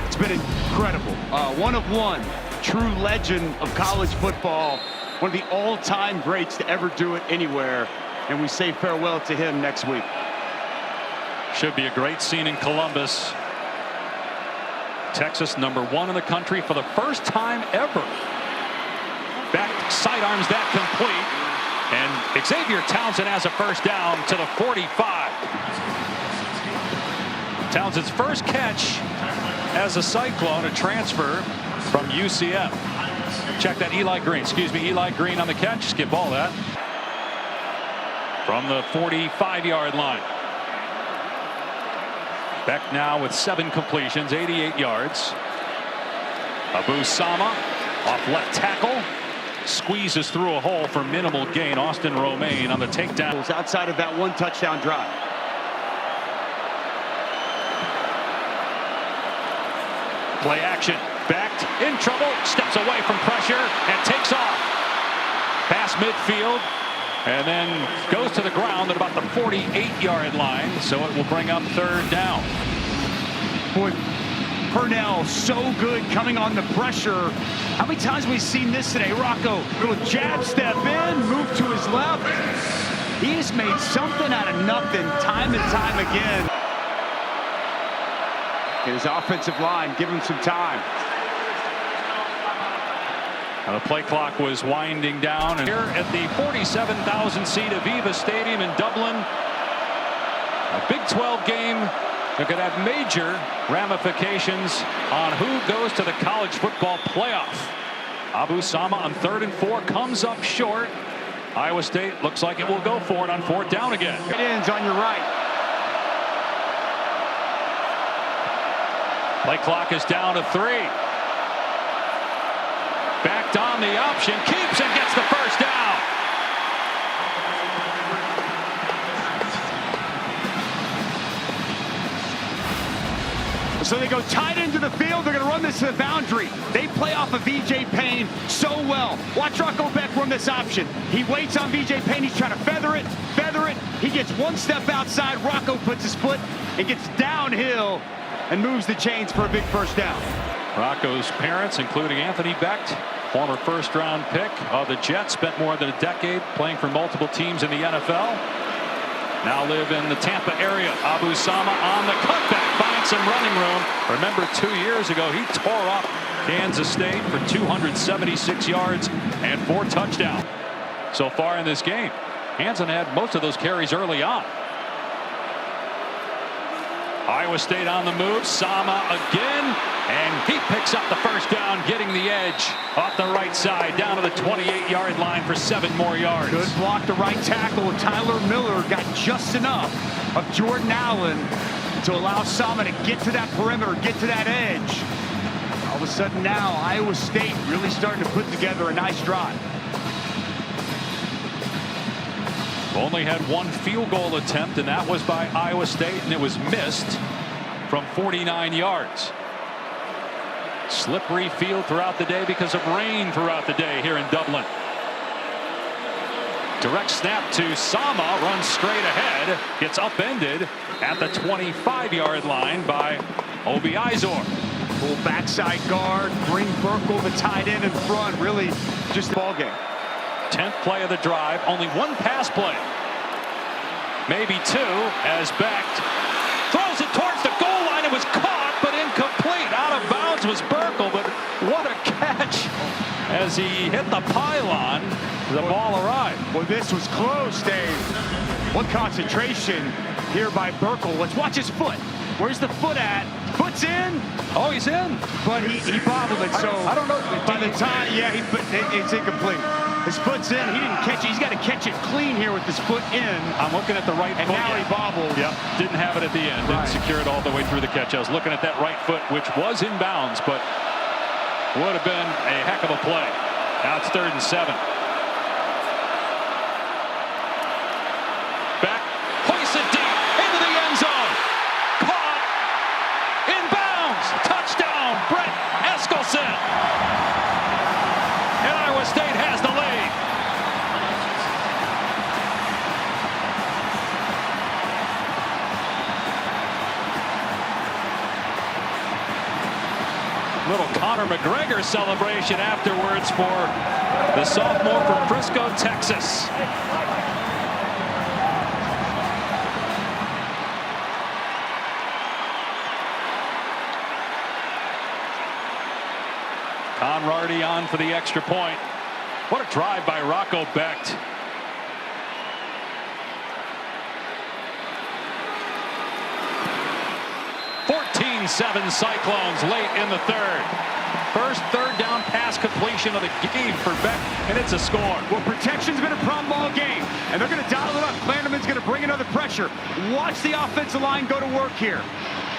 B: it's been incredible. One of one, true legend of college football, one of the all-time greats to ever do it anywhere, and we say farewell to him next week.
A: Should be a great scene in Columbus. Texas #1 in the country for the first time ever. Back sidearms that complete, and Xavier Townsend has a first down to the 45. Townsend's first catch as a Cyclone, a transfer from UCF. Check that, Eli Green on the catch. Skip all that. From the 45-yard line. Beck now with 7 completions, 88 yards. Abu Sama off left tackle. Squeezes through a hole for minimal gain. Austin Romaine on the takedown.
B: Outside of that 1 touchdown drive.
A: Play action. Becht in trouble. Steps away from pressure and takes off. Pass midfield. And then goes to the ground at about the 48-yard line, so it will bring up third down.
B: Boy, Purnell so good coming on the pressure. How many times have we seen this today? Rocco, little jab step in, move to his left. He has made something out of nothing time and time again. And his offensive line, give him some time.
A: Now the play clock was winding down. And here at the 47,000-seat Aviva Stadium in Dublin, a Big 12 game that could have major ramifications on who goes to the college football playoff. Abu Sama on 3rd and 4 comes up short. Iowa State looks like it will go for it on 4th down again.
B: It ends on your right.
A: Play clock is down to 3. Backed on the option, keeps and gets the first down.
B: So they go tight into the field. They're going to run this to the boundary. They play off of VJ Payne so well. Watch Rocco Becht run this option. He waits on VJ Payne. He's trying to feather it. He gets one step outside. Rocco puts his foot and gets downhill and moves the chains for a big first down.
A: Rocco's parents, including Anthony Becht, former first-round pick of the Jets, spent more than a decade playing for multiple teams in the NFL. Now live in the Tampa area. Abu Sama on the cutback, finds some running room. Remember 2 years ago, he tore up Kansas State for 276 yards and 4 touchdowns. So far in this game, Hansen had most of those carries early on. Iowa State on the move. Sama again, and he picks up the first down, getting the edge off the right side down to the 28-yard line for 7 more yards.
B: Good block, the right tackle. Tyler Miller got just enough of Jordan Allen to allow Sama to get to that perimeter, get to that edge. All of a sudden now, Iowa State really starting to put together a nice drive.
A: Only had 1 field goal attempt, and that was by Iowa State, and it was missed from 49 yards. Slippery field throughout the day because of rain throughout the day here in Dublin. Direct snap to Sama, runs straight ahead, gets upended at the 25-yard line by Obi Izor.
B: Full backside guard, bring Burkle, the tight end in front, really just the ball game.
A: 10th play of the drive, only 1 pass play. Maybe 2 as Becht throws it towards the goal line. It was caught but incomplete. Out of bounds was Burkle, but what a catch as he hit the pylon. The ball arrived.
B: Well, this was close, Dave. What concentration here by Burkle. Let's watch his foot. Where's the foot at? Foot's in.
A: Oh, he's in.
B: But he bobbled it, so
A: I don't know.
B: By the time, yeah, it's incomplete. His foot's in. He didn't catch it. He's got to catch it clean here with his foot in.
A: I'm looking at the right foot.
B: And now he bobbled.
A: Yep. Didn't have it at the end. Didn't secure it all the way through the catch. I was looking at that right foot, which was in bounds, but would have been a heck of a play. Now it's 3rd and 7. Back, hoisted deep into the end zone. Caught in bounds. Touchdown, Brett Eskildsen. And Iowa State has the lead. Little Conor McGregor celebration afterwards for the sophomore from Frisco, Texas. Conradi on for the extra point. What a drive by Rocco Becht. Seven Cyclones late in the 3rd. First 3rd down pass completion of the game for Becht, and it's a score.
B: Well, protection's been a problem all game, and they're going to dial it up. Clanderman's going to bring another pressure. Watch the offensive line go to work here.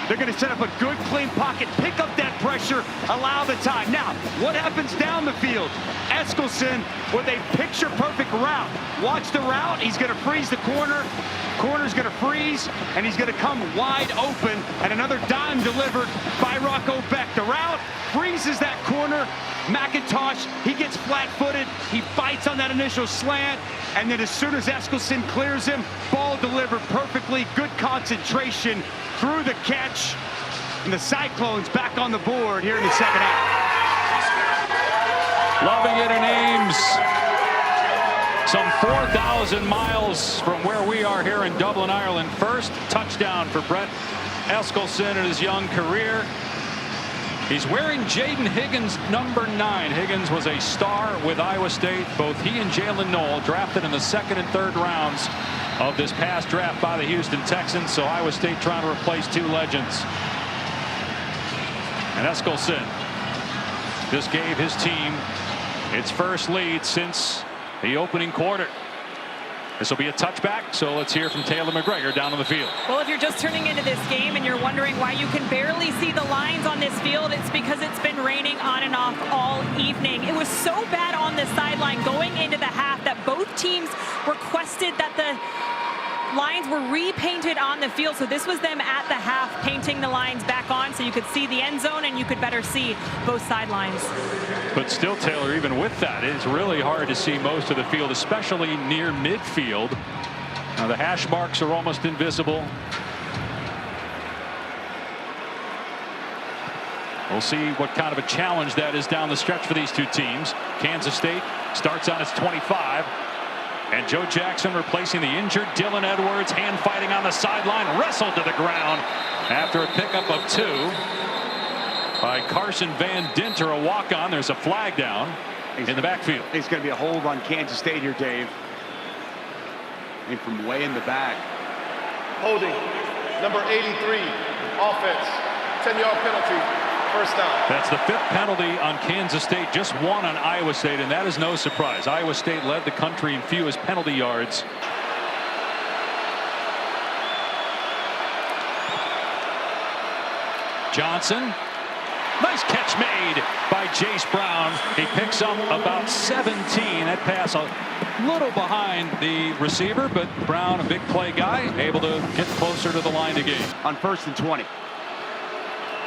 B: They're going to set up a good, clean pocket, pick up that pressure, allow the time. Now, what happens down the field? Eskildsen with a picture-perfect route. Watch the route. He's going to freeze the corner. Corner's going to freeze, and he's going to come wide open, and another dime delivered by Rocco Becht. The route freezes that corner. McIntosh, he gets flat-footed. He fights on that initial slant. And then as soon as Eskildsen clears him, ball delivered perfectly. Good concentration through the catch. And the Cyclones back on the board here in the second half.
A: Loving it in Ames. Some 4,000 miles from where we are here in Dublin, Ireland. First touchdown for Brett Eskildsen in his young career. He's wearing Jaden Higgins' number 9. Higgins was a star with Iowa State. Both he and Jalen Knoll drafted in the second and third rounds of this past draft by the Houston Texans. So Iowa State trying to replace 2 legends. And Eskildsen just gave his team its first lead since the opening quarter. This will be a touchback, so let's hear from Taylor McGregor down on the field.
C: Well, if you're just turning into this game and you're wondering why you can barely see the lines on this field, it's because it's been raining on and off all evening. It was so bad on the sideline going into the half that both teams requested that the lines were repainted on the field. So this was them at the half painting the lines back on so you could see the end zone and you could better see both sidelines.
A: But still, Taylor, even with that, it's really hard to see most of the field, especially near midfield. Now the hash marks are almost invisible. We'll see what kind of a challenge that is down the stretch for these 2 teams. Kansas State starts on its 25. And Joe Jackson replacing the injured Dylan Edwards, hand fighting on the sideline, wrestled to the ground after a pickup of 2 by Carson Van Dinter, a walk-on. There's a flag down in the backfield.
B: It's going to be a hold on Kansas State here, Dave. And from way in the back.
D: Holding, number 83, offense, 10-yard penalty. First down.
A: That's the 5th penalty on Kansas State, just 1 on Iowa State, and that is no surprise. Iowa State led the country in fewest penalty yards. Johnson, nice catch made by Jace Brown. He picks up about 17. That pass a little behind the receiver, but Brown, a big play guy, able to get closer to the line to gain.
B: On 1st and 20.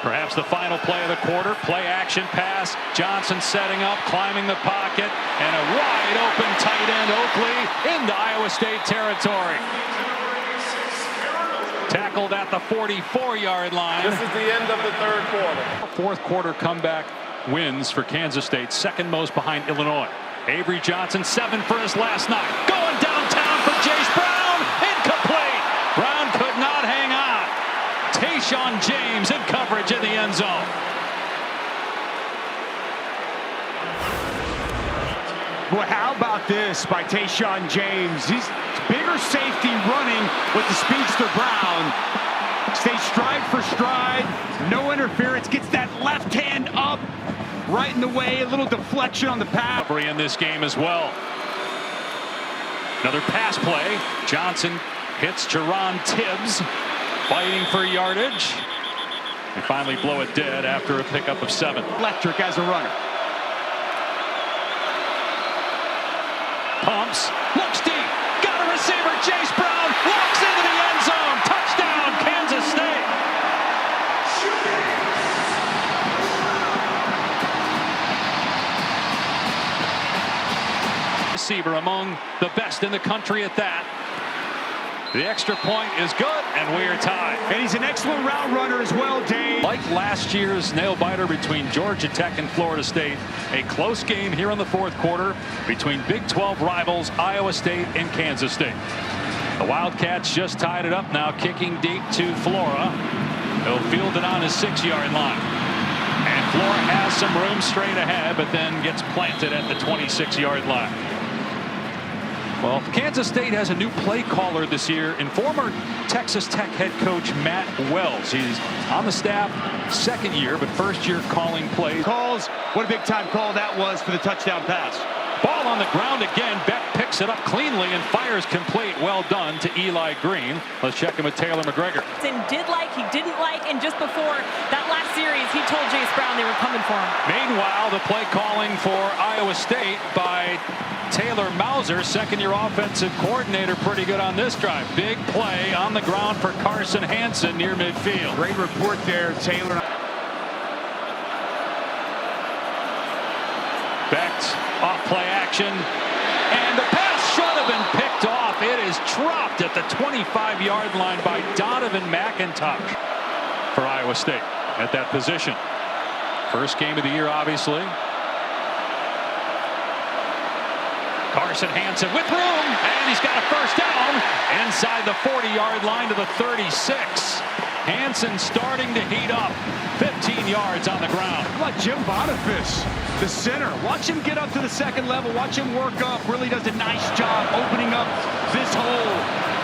A: Perhaps the final play of the quarter. Play action pass. Johnson setting up, climbing the pocket, and a wide open tight end Oakley into Iowa State territory. Tackled at the 44-yard line.
D: This is the end of the 3rd quarter.
A: 4th quarter comeback wins for Kansas State, second most behind Illinois. Avery Johnson, 7 for his last night. Going downtown for Jace Brown. Incomplete. Brown could not hang on. Tayshaun James in coverage in the end zone.
B: Boy, how about this by Tayshaun James? He's bigger safety running with the speedster Brown. Stays stride for stride, no interference, gets that left hand up, right in the way, a little deflection on the pass.
A: In this game as well. Another pass play. Johnson hits Jerron Tibbs, fighting for yardage. They finally blow it dead after a pickup of 7.
B: Electric as a runner.
A: Pumps, looks deep, got a receiver, Jace Brown, walks into the end zone, touchdown, Kansas State. Receiver among the best in the country at that. The extra point is good, and we are tied.
B: And he's an excellent route runner as well, Dave.
A: Like last year's nail-biter between Georgia Tech and Florida State, a close game here in the 4th quarter between Big 12 rivals Iowa State and Kansas State. The Wildcats just tied it up now, kicking deep to Flora. They'll field it on his 6-yard line. And Flora has some room straight ahead, but then gets planted at the 26-yard line. Well, Kansas State has a new play caller this year in former Texas Tech head coach Matt Wells. He's on the staff 2nd year, but 1st year calling plays.
B: Calls, what a big time call that was for the touchdown pass.
A: Ball on the ground again. Becht picks it up cleanly and fires complete. Well done to Eli Green. Let's check in with Taylor McGregor.
C: Did like, he didn't like, and just before that last series, he told Jace Brown they were coming for him.
A: Meanwhile, the play calling for Iowa State by Taylor Mauser, 2nd-year offensive coordinator, pretty good on this drive. Big play on the ground for Carson Hansen near midfield.
B: Great report there, Taylor.
A: Off play action. And the pass should have been picked off. It is dropped at the 25-yard line by Donovan McIntosh for Iowa State at that position. First game of the year, obviously. Carson Hansen with room, and he's got a first down inside the 40-yard line to the 36. Hansen starting to heat up. 15 yards on the ground.
B: How about Jim Boniface, the center? Watch him get up to the second level. Watch him work up. Really does a nice job opening up this hole.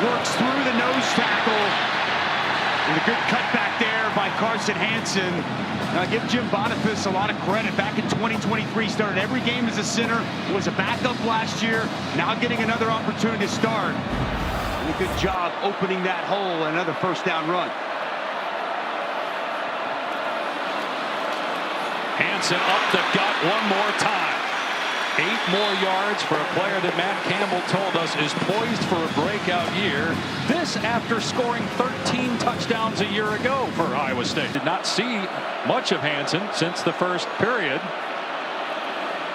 B: Works through the nose tackle. And a good cutback there by Carson Hansen. Now, give Jim Boniface a lot of credit. Back in 2023, started every game as a center. Was a backup last year. Now getting another opportunity to start. And a good job opening that hole. Another first down run.
A: Hansen up the gut one more time. 8 more yards for a player that Matt Campbell told us is poised for a breakout year. This after scoring 13 touchdowns a year ago for Iowa State. Did not see much of Hansen since the first period.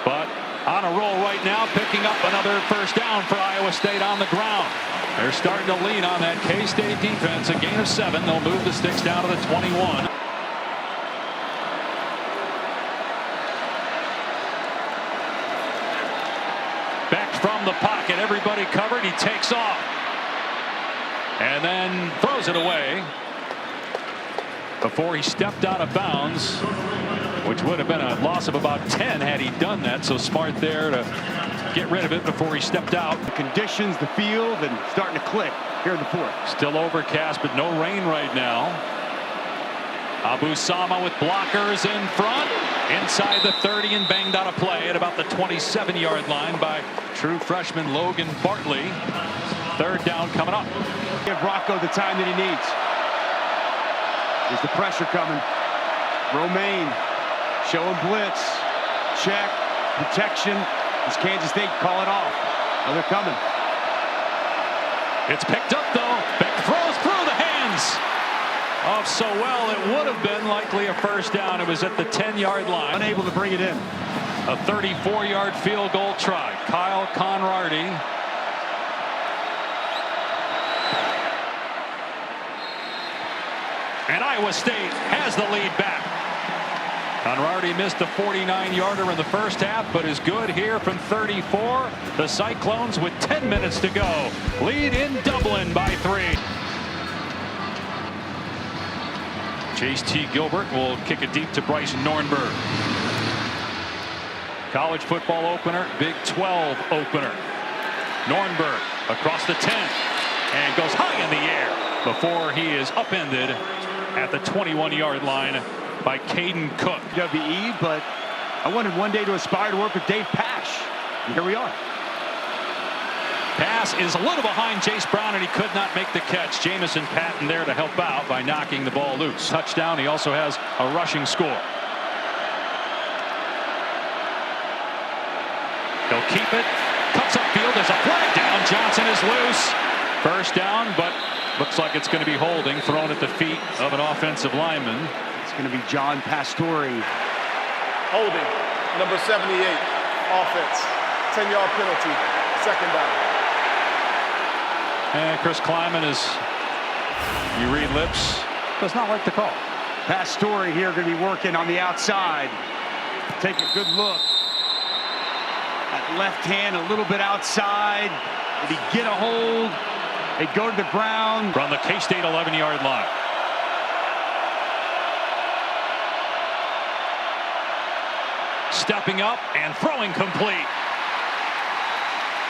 A: But on a roll right now, picking up another first down for Iowa State on the ground. They're starting to lean on that K-State defense. A gain of 7. They'll move the sticks down to the 21. Becht from the pocket, everybody covered, he takes off and then throws it away before he stepped out of bounds, which would have been a loss of about 10 had he done that. So smart there to get rid of it before he stepped out.
B: The conditions, the field, and starting to click here in the fourth.
A: Still overcast, but no rain right now. Abu Sama with blockers in front, inside the 30 and banged out a play at about the 27-yard line by true freshman Logan Bartley. Third down coming up.
B: Give Rocco the time that he needs. There's the pressure coming. Romaine showing blitz. Check. Protection. Does Kansas State call it off? Oh, they're coming.
A: It's picked up though. Becht throws through the hands of Sowell. It would have been likely a first down. It was at the 10-yard line.
B: Unable to bring it in.
A: A 34-yard field goal try. Kyle Conradi. And Iowa State has the lead back. Conradi missed a 49-yarder in the first half, but is good here from 34. The Cyclones with 10 minutes to go. Lead in Dublin by 3. Chase T. Gilbert will kick it deep to Bryce Nornberg. College football opener, Big 12 opener. Nornberg across the 10 and goes high in the air before he is upended at the 21-yard line by Caden Cook.
B: WE, but I wanted one day to aspire to work with Dave Pasch. And here we are.
A: Pass is a little behind Jace Brown, and he could not make the catch. Jamison Patton there to help out by knocking the ball loose. Touchdown. He also has a rushing score. He'll keep it. Cuts upfield. There's a flag down. Johnson is loose. First down, but looks like it's going to be holding. Thrown at the feet of an offensive lineman.
B: It's going to be John Pastore.
D: Holding. Number 78. Offense. 10-yard penalty. Second down.
A: And Chris Kleiman, as you read lips, does not like the call.
B: Pastore here going to be working on the outside. Take a good look. That left hand a little bit outside. Did he get a hold? They go to the ground.
A: From the K-State 11-yard line. Stepping up and throwing complete.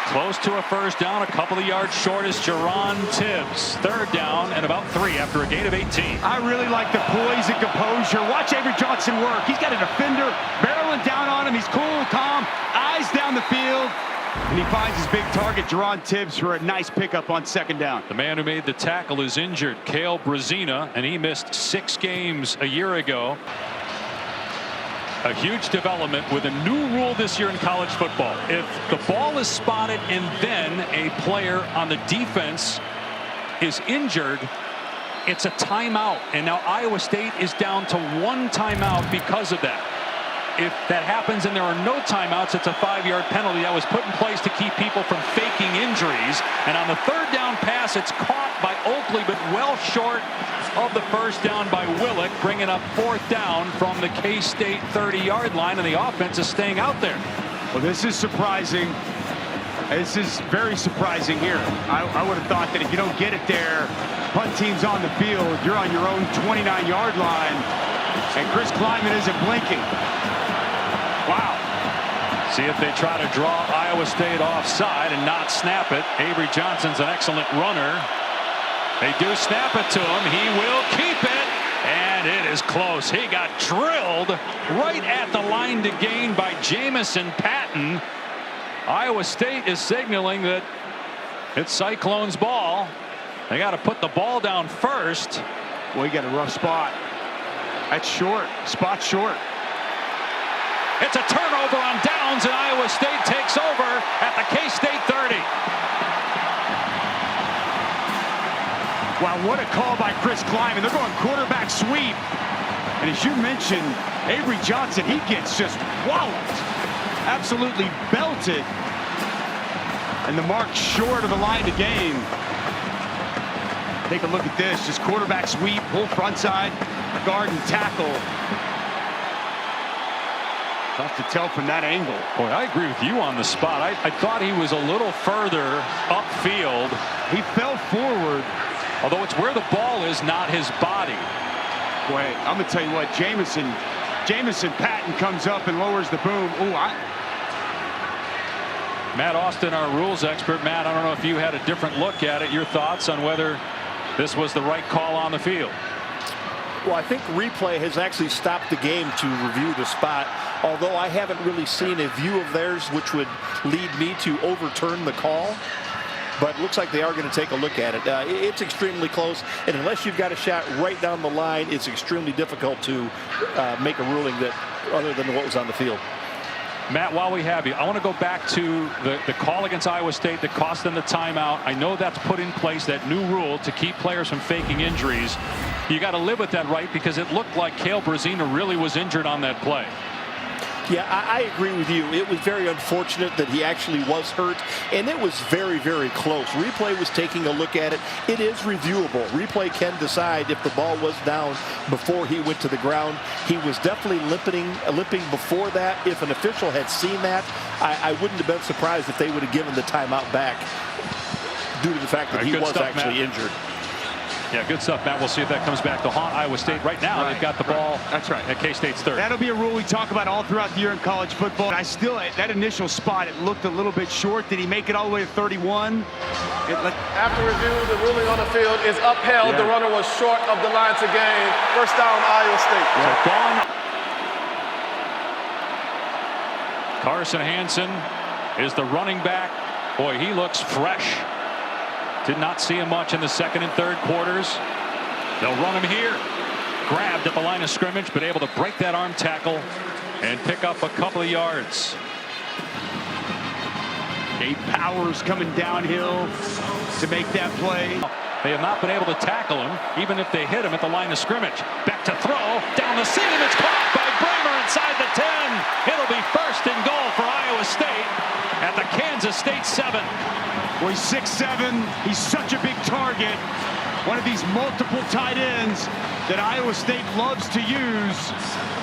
A: Close to a first down, a couple of yards short is Jerron Tibbs. Third down and about 3 after a gain of 18.
B: I really like the poise and composure. Watch Avery Johnson work. He's got a defender barreling down on him. He's cool, calm, eyes down the field. And he finds his big target, Jerron Tibbs, for a nice pickup on second down.
A: The man who made the tackle is injured, Cale Brazina, and he missed 6 games a year ago. A huge development with a new rule this year in college football. If the ball is spotted and then a player on the defense is injured, it's a timeout. And now Iowa State is down to 1 timeout because of that. if that happens and there are no timeouts, it's a 5-yard penalty that was put in place to keep people from faking injuries. And on the third down pass, it's caught by Oakley, but well short of the first down by Willick, bringing up fourth down from the K-State 30-yard line, and the offense is staying out there.
B: Well, this is surprising. This is very surprising here. I would have thought that if you don't get it there, punt team's on the field, you're on your own 29-yard line, and Chris Kleiman isn't blinking. Wow.
A: See if they try to draw Iowa State offside and not snap it. Avery Johnson's an excellent runner. They do snap it to him. He will keep it, and it is close. He got drilled right at the line to gain by Jamison Patton. Iowa State is signaling that it's Cyclones ball. They got to put the ball down first.
B: Well, you got a rough spot. That's short. Spot short.
A: It's a turnover on downs, and Iowa State takes over at the K-State 30.
B: Wow, what a call by Chris Kleiman. They're going quarterback sweep. And as you mentioned, Avery Johnson, he gets just walloped. Absolutely belted. And the mark short of the line to gain. Take a look at this. Just quarterback sweep, pull front side, guard and tackle. Tough to tell from that angle.
A: Boy, I agree with you on the spot. I thought he was a little further upfield.
B: He fell forward.
A: Although it's where the ball is, not his body.
B: Boy, I'm going to tell you what, Jamison Patton comes up and lowers the boom. Ooh,
A: Matt Austin, our rules expert. Matt, I don't know if you had a different look at it. Your thoughts on whether this was the right call on the field?
F: Well, I think replay has actually stopped the game to review the spot, although I haven't really seen a view of theirs which would lead me to overturn the call. But it looks like they are going to take a look at it. It's extremely close, and unless you've got a shot right down the line, it's extremely difficult to make a ruling that other than what was on the field.
A: Matt, while we have you, I want to go back to the call against Iowa State that cost them the timeout. I know that's put in place, that new rule to keep players from faking injuries. You got to live with that, right? Because it looked like Cale Brazina really was injured on that play.
F: Yeah, I agree with you. It was very unfortunate that he actually was hurt, and it was very, very close. Replay was taking a look at it. It is reviewable. Replay can decide if the ball was down before he went to the ground. He was definitely limping before that. If an official had seen that, I wouldn't have been surprised if they would have given the timeout back due to the fact that he was actually injured.
A: Yeah, good stuff, Matt. We'll see if that comes back to haunt Iowa State. Right now, they've got the ball.
B: That's right.
A: At K-State's 30.
B: That'll be a rule we talk about all throughout the year in college football. That initial spot, it looked a little bit short. Did he make it all the way to 31?
D: After review, the ruling on the field is upheld. The runner was short of the line to gain. First down, Iowa State.
A: So gone. Carson Hansen is the running back. Boy, he looks fresh. Did not see him much in the second and third quarters. They'll run him here. Grabbed at the line of scrimmage, but able to break that arm tackle and pick up a couple of yards.
B: Gabe Powers coming downhill to make that play.
A: They have not been able to tackle him, even if they hit him at the line of scrimmage. Back to throw, down the seam, it's caught by Bramer inside the 10. It'll be first and goal for Iowa State at the Kansas State 7.
B: Well, he's 6'7". He's such a big target. One of these multiple tight ends that Iowa State loves to use.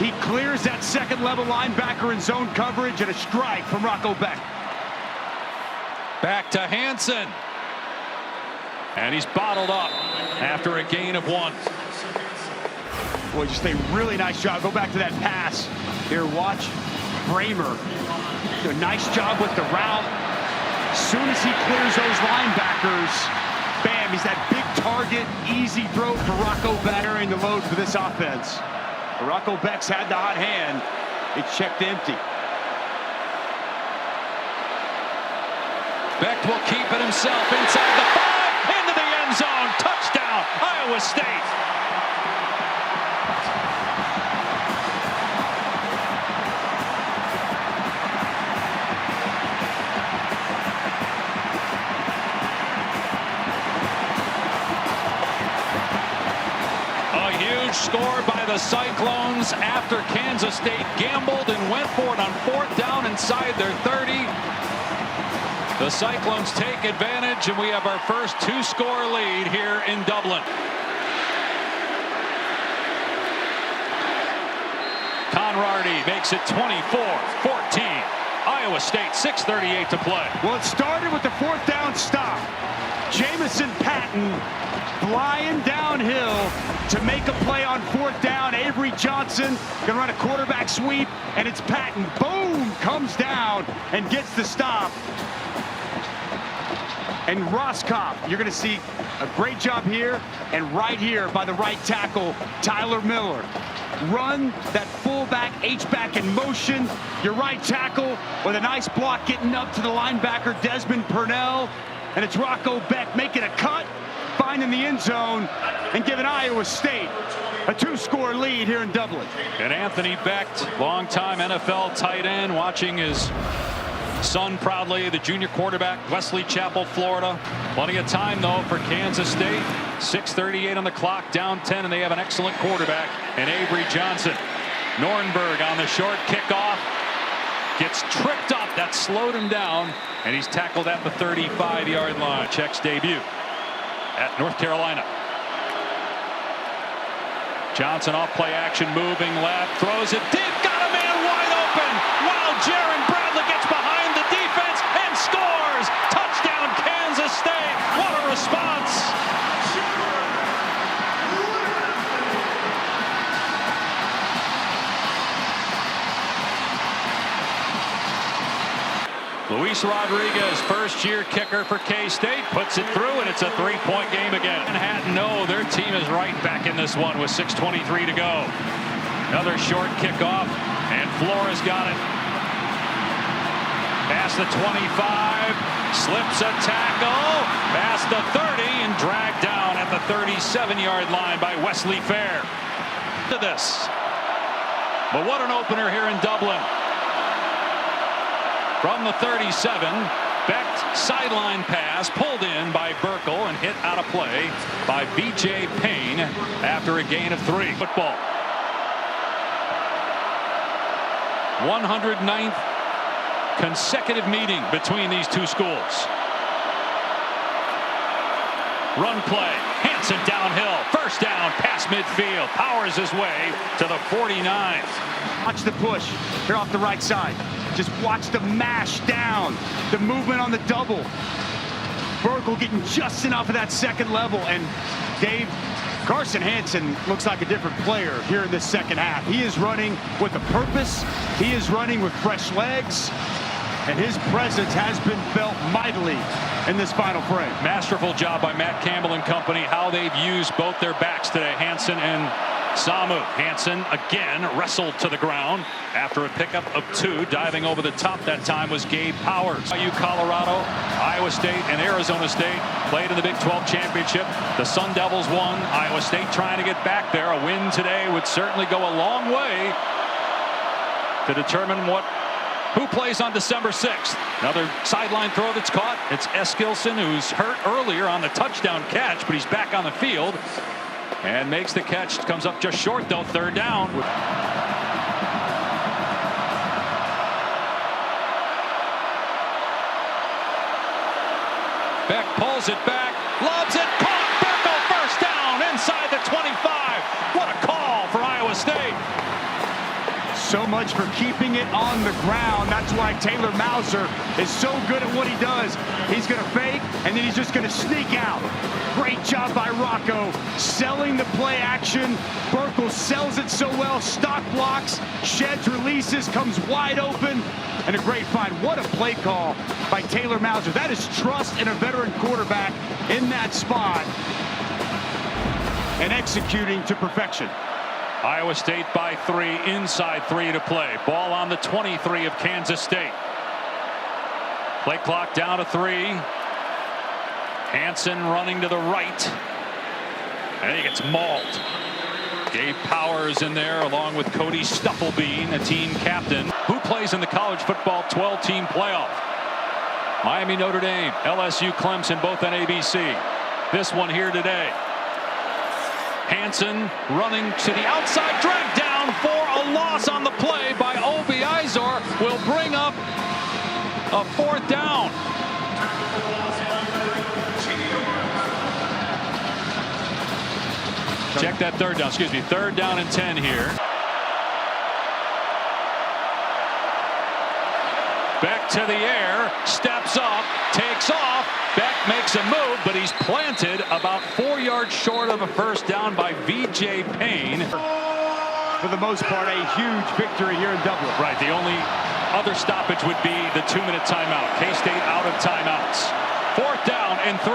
B: He clears that second-level linebacker in zone coverage, and a strike from Rocco Becht.
A: Back to Hansen. And he's bottled up after a gain of 1.
B: Boy, just a really nice job. Go back to that pass. Here, watch Bramer. Do a nice job with the route. As soon as he clears those linebackers, bam, he's that big target, easy throw for Rocco Becht, carrying the load for this offense. But Rocco Becht's had the hot hand. It's checked empty.
A: Becht will keep it himself inside the 5, into the end zone. Touchdown, Iowa State. Score by by the Cyclones after Kansas State gambled and went for it on 4th down inside their 30. The Cyclones take advantage, and we have our first 2-score lead here in Dublin. Conradi makes it 24-14. Iowa State, 6:38 to play.
B: Well, it started with the 4th down stop. Jamison Patton flying downhill to make a play on 4th down. Avery Johnson gonna run a quarterback sweep, and it's Patton. Boom! Comes down and gets the stop. And Roscoff, you're gonna see a great job here and right here by the right tackle, Tyler Miller. Run that fullback, H-back in motion. Your right tackle with a nice block getting up to the linebacker, Desmond Purnell. And it's Rocco Becht making a cut, finding the end zone, and giving Iowa State a 2-score lead here in Dublin.
A: And Anthony Becht, longtime NFL tight end, watching his son proudly, the junior quarterback, Wesley Chapel, Florida. Plenty of time, though, for Kansas State. 6:38 on the clock, down 10, and they have an excellent quarterback in Avery Johnson. Nornberg on the short kickoff. Gets tripped up. That slowed him down, and he's tackled at the 35-yard line. Czech's debut at North Carolina. Johnson off play action, moving left, throws it deep, got a man wide open. While Jaron Bradley gets behind the defense and scores. Touchdown, Kansas State. What a response. Luis Rodriguez, first-year kicker for K-State, puts it through, and it's a 3-point game again. Manhattan, no, their team is right back in this one with 6:23 to go. Another short kickoff, and Flores got it. Past the 25, slips a tackle, past the 30, and dragged down at the 37-yard line by Wesley Fair. To this. But what an opener here in Dublin. From the 37, Becht sideline pass pulled in by Burkle and hit out of play by B.J. Payne after a gain of 3. Football. 109th consecutive meeting between these two schools. Run play. Hansen downhill. First down past midfield. Powers his way to the 49.
B: Watch the push here off the right side. Just watch the mash down. The movement on the double. Burkle getting just enough of that second level. And Dave, Carson Hansen looks like a different player here in this second half. He is running with a purpose. He is running with fresh legs. And his presence has been felt mightily in this final frame.
A: Masterful job by Matt Campbell and company, how they've used both their backs today, Hansen and Samu. Hansen again wrestled to the ground after a pickup of 2. Diving over the top that time was Gabe Powers. Colorado, Iowa State, and Arizona State played in the Big 12 championship. The Sun Devils won. Iowa State trying to get back there. A win today would certainly go a long way to determine who plays on December 6th. Another sideline throw that's caught. It's Eskildsen, who's hurt earlier on the touchdown catch, but he's back on the field and makes the catch. Comes up just short, though. 3rd down. Becht pulls it back, lobs it, caught. Burkle, first down inside the 25. What a call for Iowa State.
B: So much for keeping it on the ground. That's why Taylor Mauser is so good at what he does. He's going to fake, and then he's just going to sneak out. Great job by Rocco, selling the play action. Burkle sells it so well. Stock blocks, sheds, releases, comes wide open, and a great find. What a play call by Taylor Mauser. That is trust in a veteran quarterback in that spot and executing to perfection.
A: Iowa State by 3, inside 3 to play. Ball on the 23 of Kansas State. Play clock down to 3. Hansen running to the right. And he gets mauled. Gabe Powers in there along with Cody Stufflebean, a team captain. Who plays in the college football 12-team playoff? Miami, Notre Dame, LSU, Clemson, both on ABC. This one here today. Hansen running to the outside, dragged down for a loss on the play by Overby. Will bring up a 4th down. Check that 3rd down, excuse me, 3rd down and 10 here. Becht to the air, steps up, takes off. Becht makes a move, but he's planted about 4 yards short of a 1st down by V.J. Payne.
B: For the most part, a huge victory here in Dublin.
A: Right, the only other stoppage would be the 2-minute timeout. K-State out of timeouts. 4th down and 3.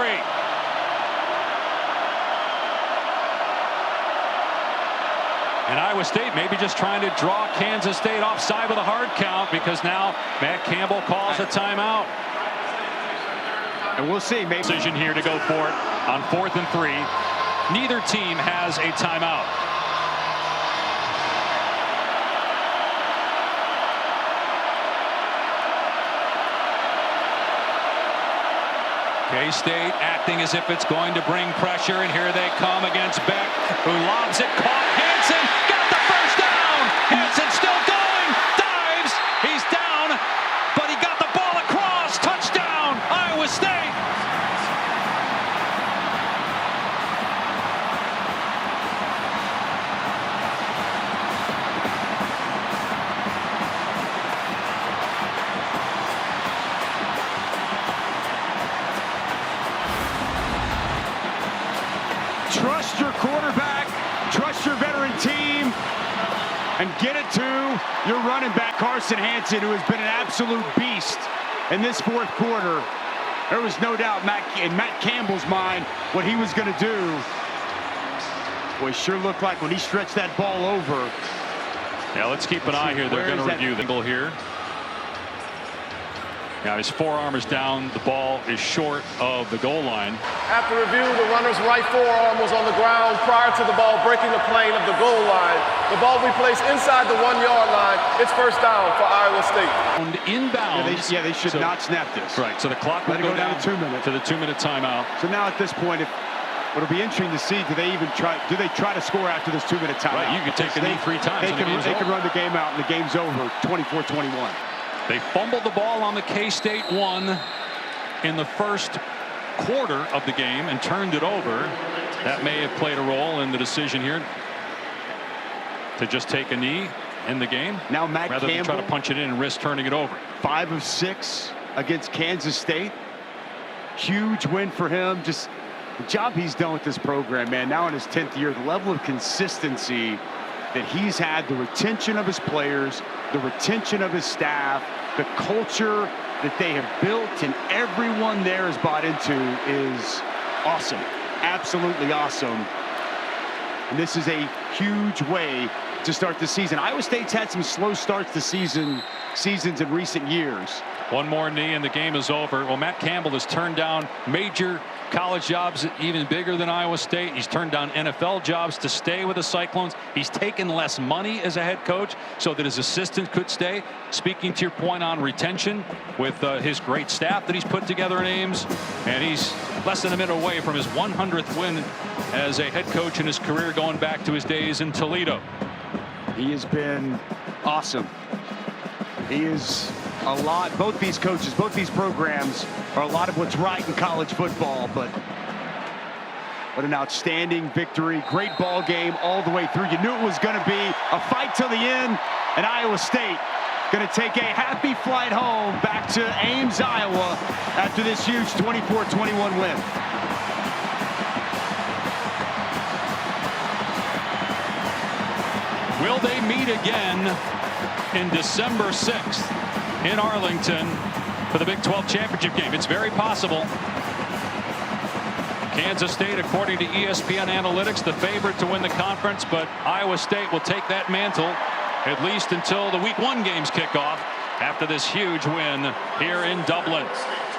A: And Iowa State maybe just trying to draw Kansas State offside with a hard count, because now Matt Campbell calls a timeout.
B: And we'll see. Maybe
A: decision here to go for it on 4th and 3. Neither team has a timeout. K-State acting as if it's going to bring pressure, and here they come against Becht, who lobs it, caught. Hansen got the 1st down. Hansen still going, dives, he's down, but he got the ball across. Touchdown, Iowa State.
B: trust your quarterback, trust your veteran team, and get it to your running back, Carson Hansen, who has been an absolute beast in this 4th quarter. There was no doubt in Matt Campbell's mind what he was going to do. Boy, sure looked like when he stretched that ball over.
A: Yeah, let's keep an eye here. They're going to review the angle here. Now his forearm is down. The ball is short of the goal line.
D: After review, the runner's right forearm was on the ground prior to the ball breaking the plane of the goal line. The ball we placed inside the 1-yard line. It's 1st down for Iowa State.
A: Inbounds.
B: Yeah, they should not snap this.
A: Right, so the clock will go down to 2 minutes. To the 2-minute timeout.
B: So now at this point, it'll be interesting to see, do they try to score after this 2-minute timeout?
A: Right, you could take a knee 3 times.
B: They can run the game out, and the game's over, 24-21.
A: They fumbled the ball on the K-State 1 in the 1st quarter of the game and turned it over. That may have played a role in the decision here to just take a knee in the game.
B: Now Matt
A: rather
B: Campbell,
A: than try to punch it in and risk turning it over.
B: 5 of 6 against Kansas State. Huge win for him. Just the job he's done with this program, man. Now in his 10th year, the level of consistency that he's had, the retention of his players, the retention of his staff, the culture that they have built and everyone there has bought into is awesome. Absolutely awesome. And this is a huge way to start the season. Iowa State's had some slow starts to seasons in recent years. One more knee and the game is over. Well, Matt Campbell has turned down major college jobs even bigger than Iowa State. He's turned down NFL jobs to stay with the Cyclones. He's taken less money as a head coach so that his assistant could stay. Speaking to your point on retention with his great staff that he's put together in Ames, and he's less than a minute away from his 100th win as a head coach in his career, going back to his days in Toledo. He has been awesome. He is a lot. Both these coaches, both these programs are a lot of what's right in college football, but what an outstanding victory. Great ball game all the way through. You knew it was going to be a fight till the end, and Iowa State going to take a happy flight home back to Ames, Iowa after this huge 24-21 win. Will they meet again in December 6th in Arlington for the Big 12 championship game? It's very possible. Kansas State, according to ESPN Analytics, the favorite to win the conference, but Iowa State will take that mantle at least until the Week 1 games kick off after this huge win here in Dublin.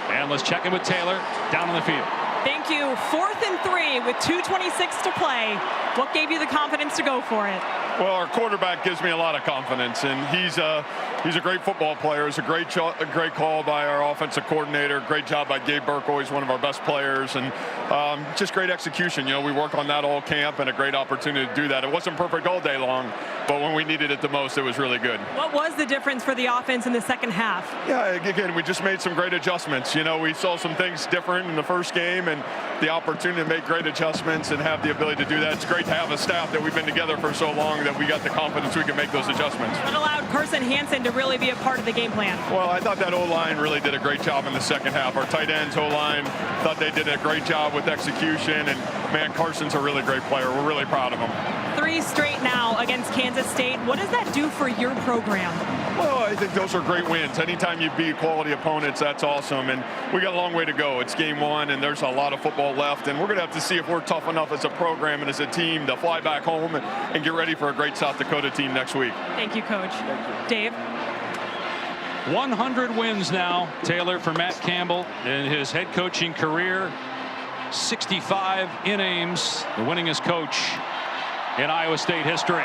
B: And let's check in with Taylor down on the field.
C: Thank you. 4th and 3 with 2:26 to play. What gave you the confidence to go for it?
E: Well, our quarterback gives me a lot of confidence, and he's a great football player. It's a great call by our offensive coordinator. Great job by Gabe Burke, always one of our best players, and just great execution. You know, we work on that all camp, and a great opportunity to do that. It wasn't perfect all day long, but when we needed it the most, it was really good.
C: What was the difference for the offense in the second half?
E: Yeah, again, we just made some great adjustments. You know, we saw some things different in the first game, and the opportunity to make great adjustments and have the ability to do that. It's great to have a staff that we've been together for so long that we got the confidence we can make those adjustments.
C: What allowed Carson Hansen to really be a part of the game plan?
E: Well, I thought that O-line really did a great job in the second half. Our tight ends, O-line, thought they did a great job with execution, and man, Carson's a really great player. We're really proud of him.
C: 3 straight now against Kansas State. What does that do for your program?
E: Well, I think those are great wins. Anytime you beat quality opponents, that's awesome. And we got a long way to go. It's game 1, and there's a lot of football left. And we're going to have to see if we're tough enough as a program and as a team to fly back home and get ready for a great South Dakota team next week.
C: Thank you, Coach.
E: Thank you.
C: Dave?
A: 100 wins now, Taylor, for Matt Campbell in his head coaching career. 65 in Ames, the winningest coach in Iowa State history.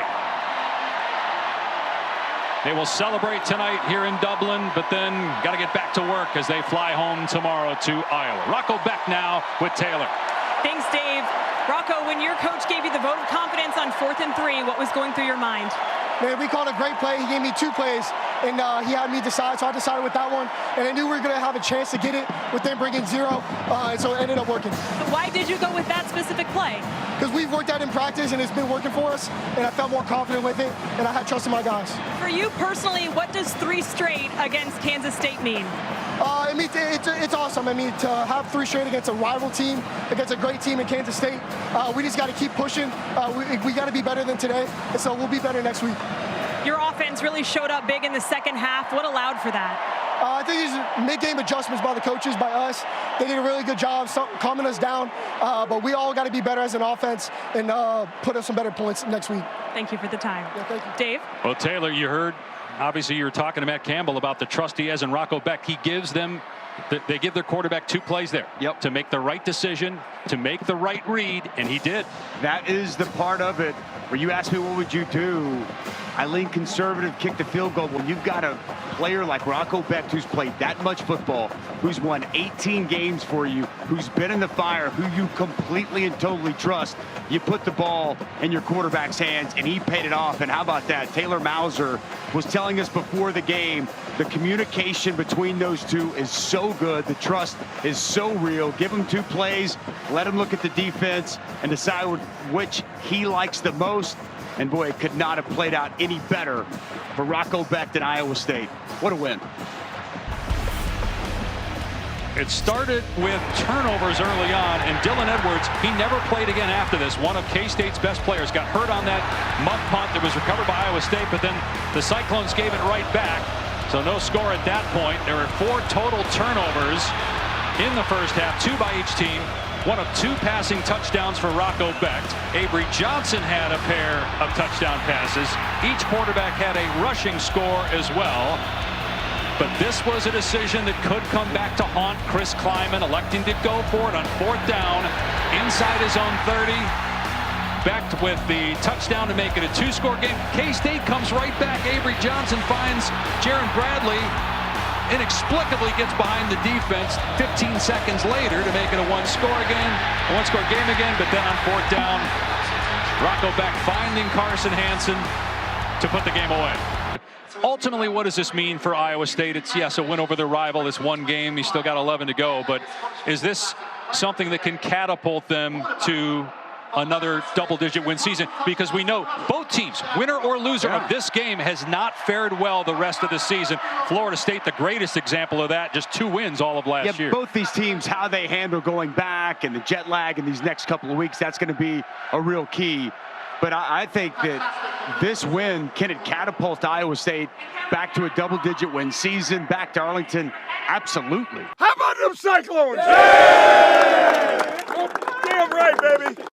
A: They will celebrate tonight here in Dublin, but then got to get back to work as they fly home tomorrow to Iowa. Rocco Becht now with Taylor.
C: Thanks, Dave. Rocco, when your coach gave you the vote of confidence on 4th and 3, what was going through your mind?
H: Man, we called a great play. He gave me 2 plays, and he had me decide, so I decided with that one. And I knew we were going to have a chance to get it with them bringing 0, and so it ended up working.
C: So why did you go with that specific play?
H: Because we've worked that in practice, and it's been working for us, and I felt more confident with it, and I had trust in my guys.
C: For you personally, what does 3 straight against Kansas State mean?
H: I mean, it's awesome. I mean, to have 3 straight against a rival team, against a great team in Kansas State, we just got to keep pushing. We got to be better than today, and so we'll be better next week.
C: Your offense really showed up big in the second half. What allowed for that?
H: I think these are mid-game adjustments by the coaches, by us. They did a really good job calming us down, but we all got to be better as an offense and put up some better points next week.
C: Thank you for the time.
H: Yeah, thank you.
C: Dave?
A: Well, Taylor, you heard, obviously you were talking to Matt Campbell about the trust he has in Rocco Becht. He gives them, they give their quarterback 2 plays there to make the right decision, to make the right read, and he did.
B: That is the part of it where you ask me what would you do. I lean conservative, kick the field goal. When you've got a player like Rocco Becht who's played that much football, who's won 18 games for you, who's been in the fire, who you completely and totally trust, you put the ball in your quarterback's hands, and he paid it off. And how about that? Taylor Mauser was telling us before the game, the communication between those two is so good. The trust is so real. Give him 2 plays, let him look at the defense, and decide which he likes the most. And boy, it could not have played out any better for Rocco Becht in Iowa State. What a win.
A: It started with turnovers early on, and Dylan Edwards, he never played again after this. One of K-State's best players got hurt on that muff punt that was recovered by Iowa State, but then the Cyclones gave it right back. So no score at that point. There were 4 total turnovers in the first half, 2 by each team. One of 2 passing touchdowns for Rocco Becht. Avery Johnson had a pair of touchdown passes. Each quarterback had a rushing score as well. But this was a decision that could come back to haunt Chris Kleiman, electing to go for it on 4th down inside his own 30. Becht with the touchdown to make it a 2-score game. K-State comes right back. Avery Johnson finds Jaron Bradley. Inexplicably gets behind the defense 15 seconds later to make it a 1-score game again, but then on 4th down, Rocco Becht finding Carson Hansen to put the game away. Ultimately, what does this mean for Iowa State? It's, yes, a win over their rival. It's 1 game. You still got 11 to go, but is this something that can catapult them to another double-digit win season? Because we know both teams, winner or loser of this game, has not fared well the rest of the season. Florida State, the greatest example of that, just 2 wins all of last year.
B: Both these teams, how they handle going back and the jet lag in these next couple of weeks, that's going to be a real key. But I think that this win, can it catapult Iowa State back to a double-digit win season, back to Arlington? Absolutely.
I: How about them Cyclones? Yeah! Damn right, baby.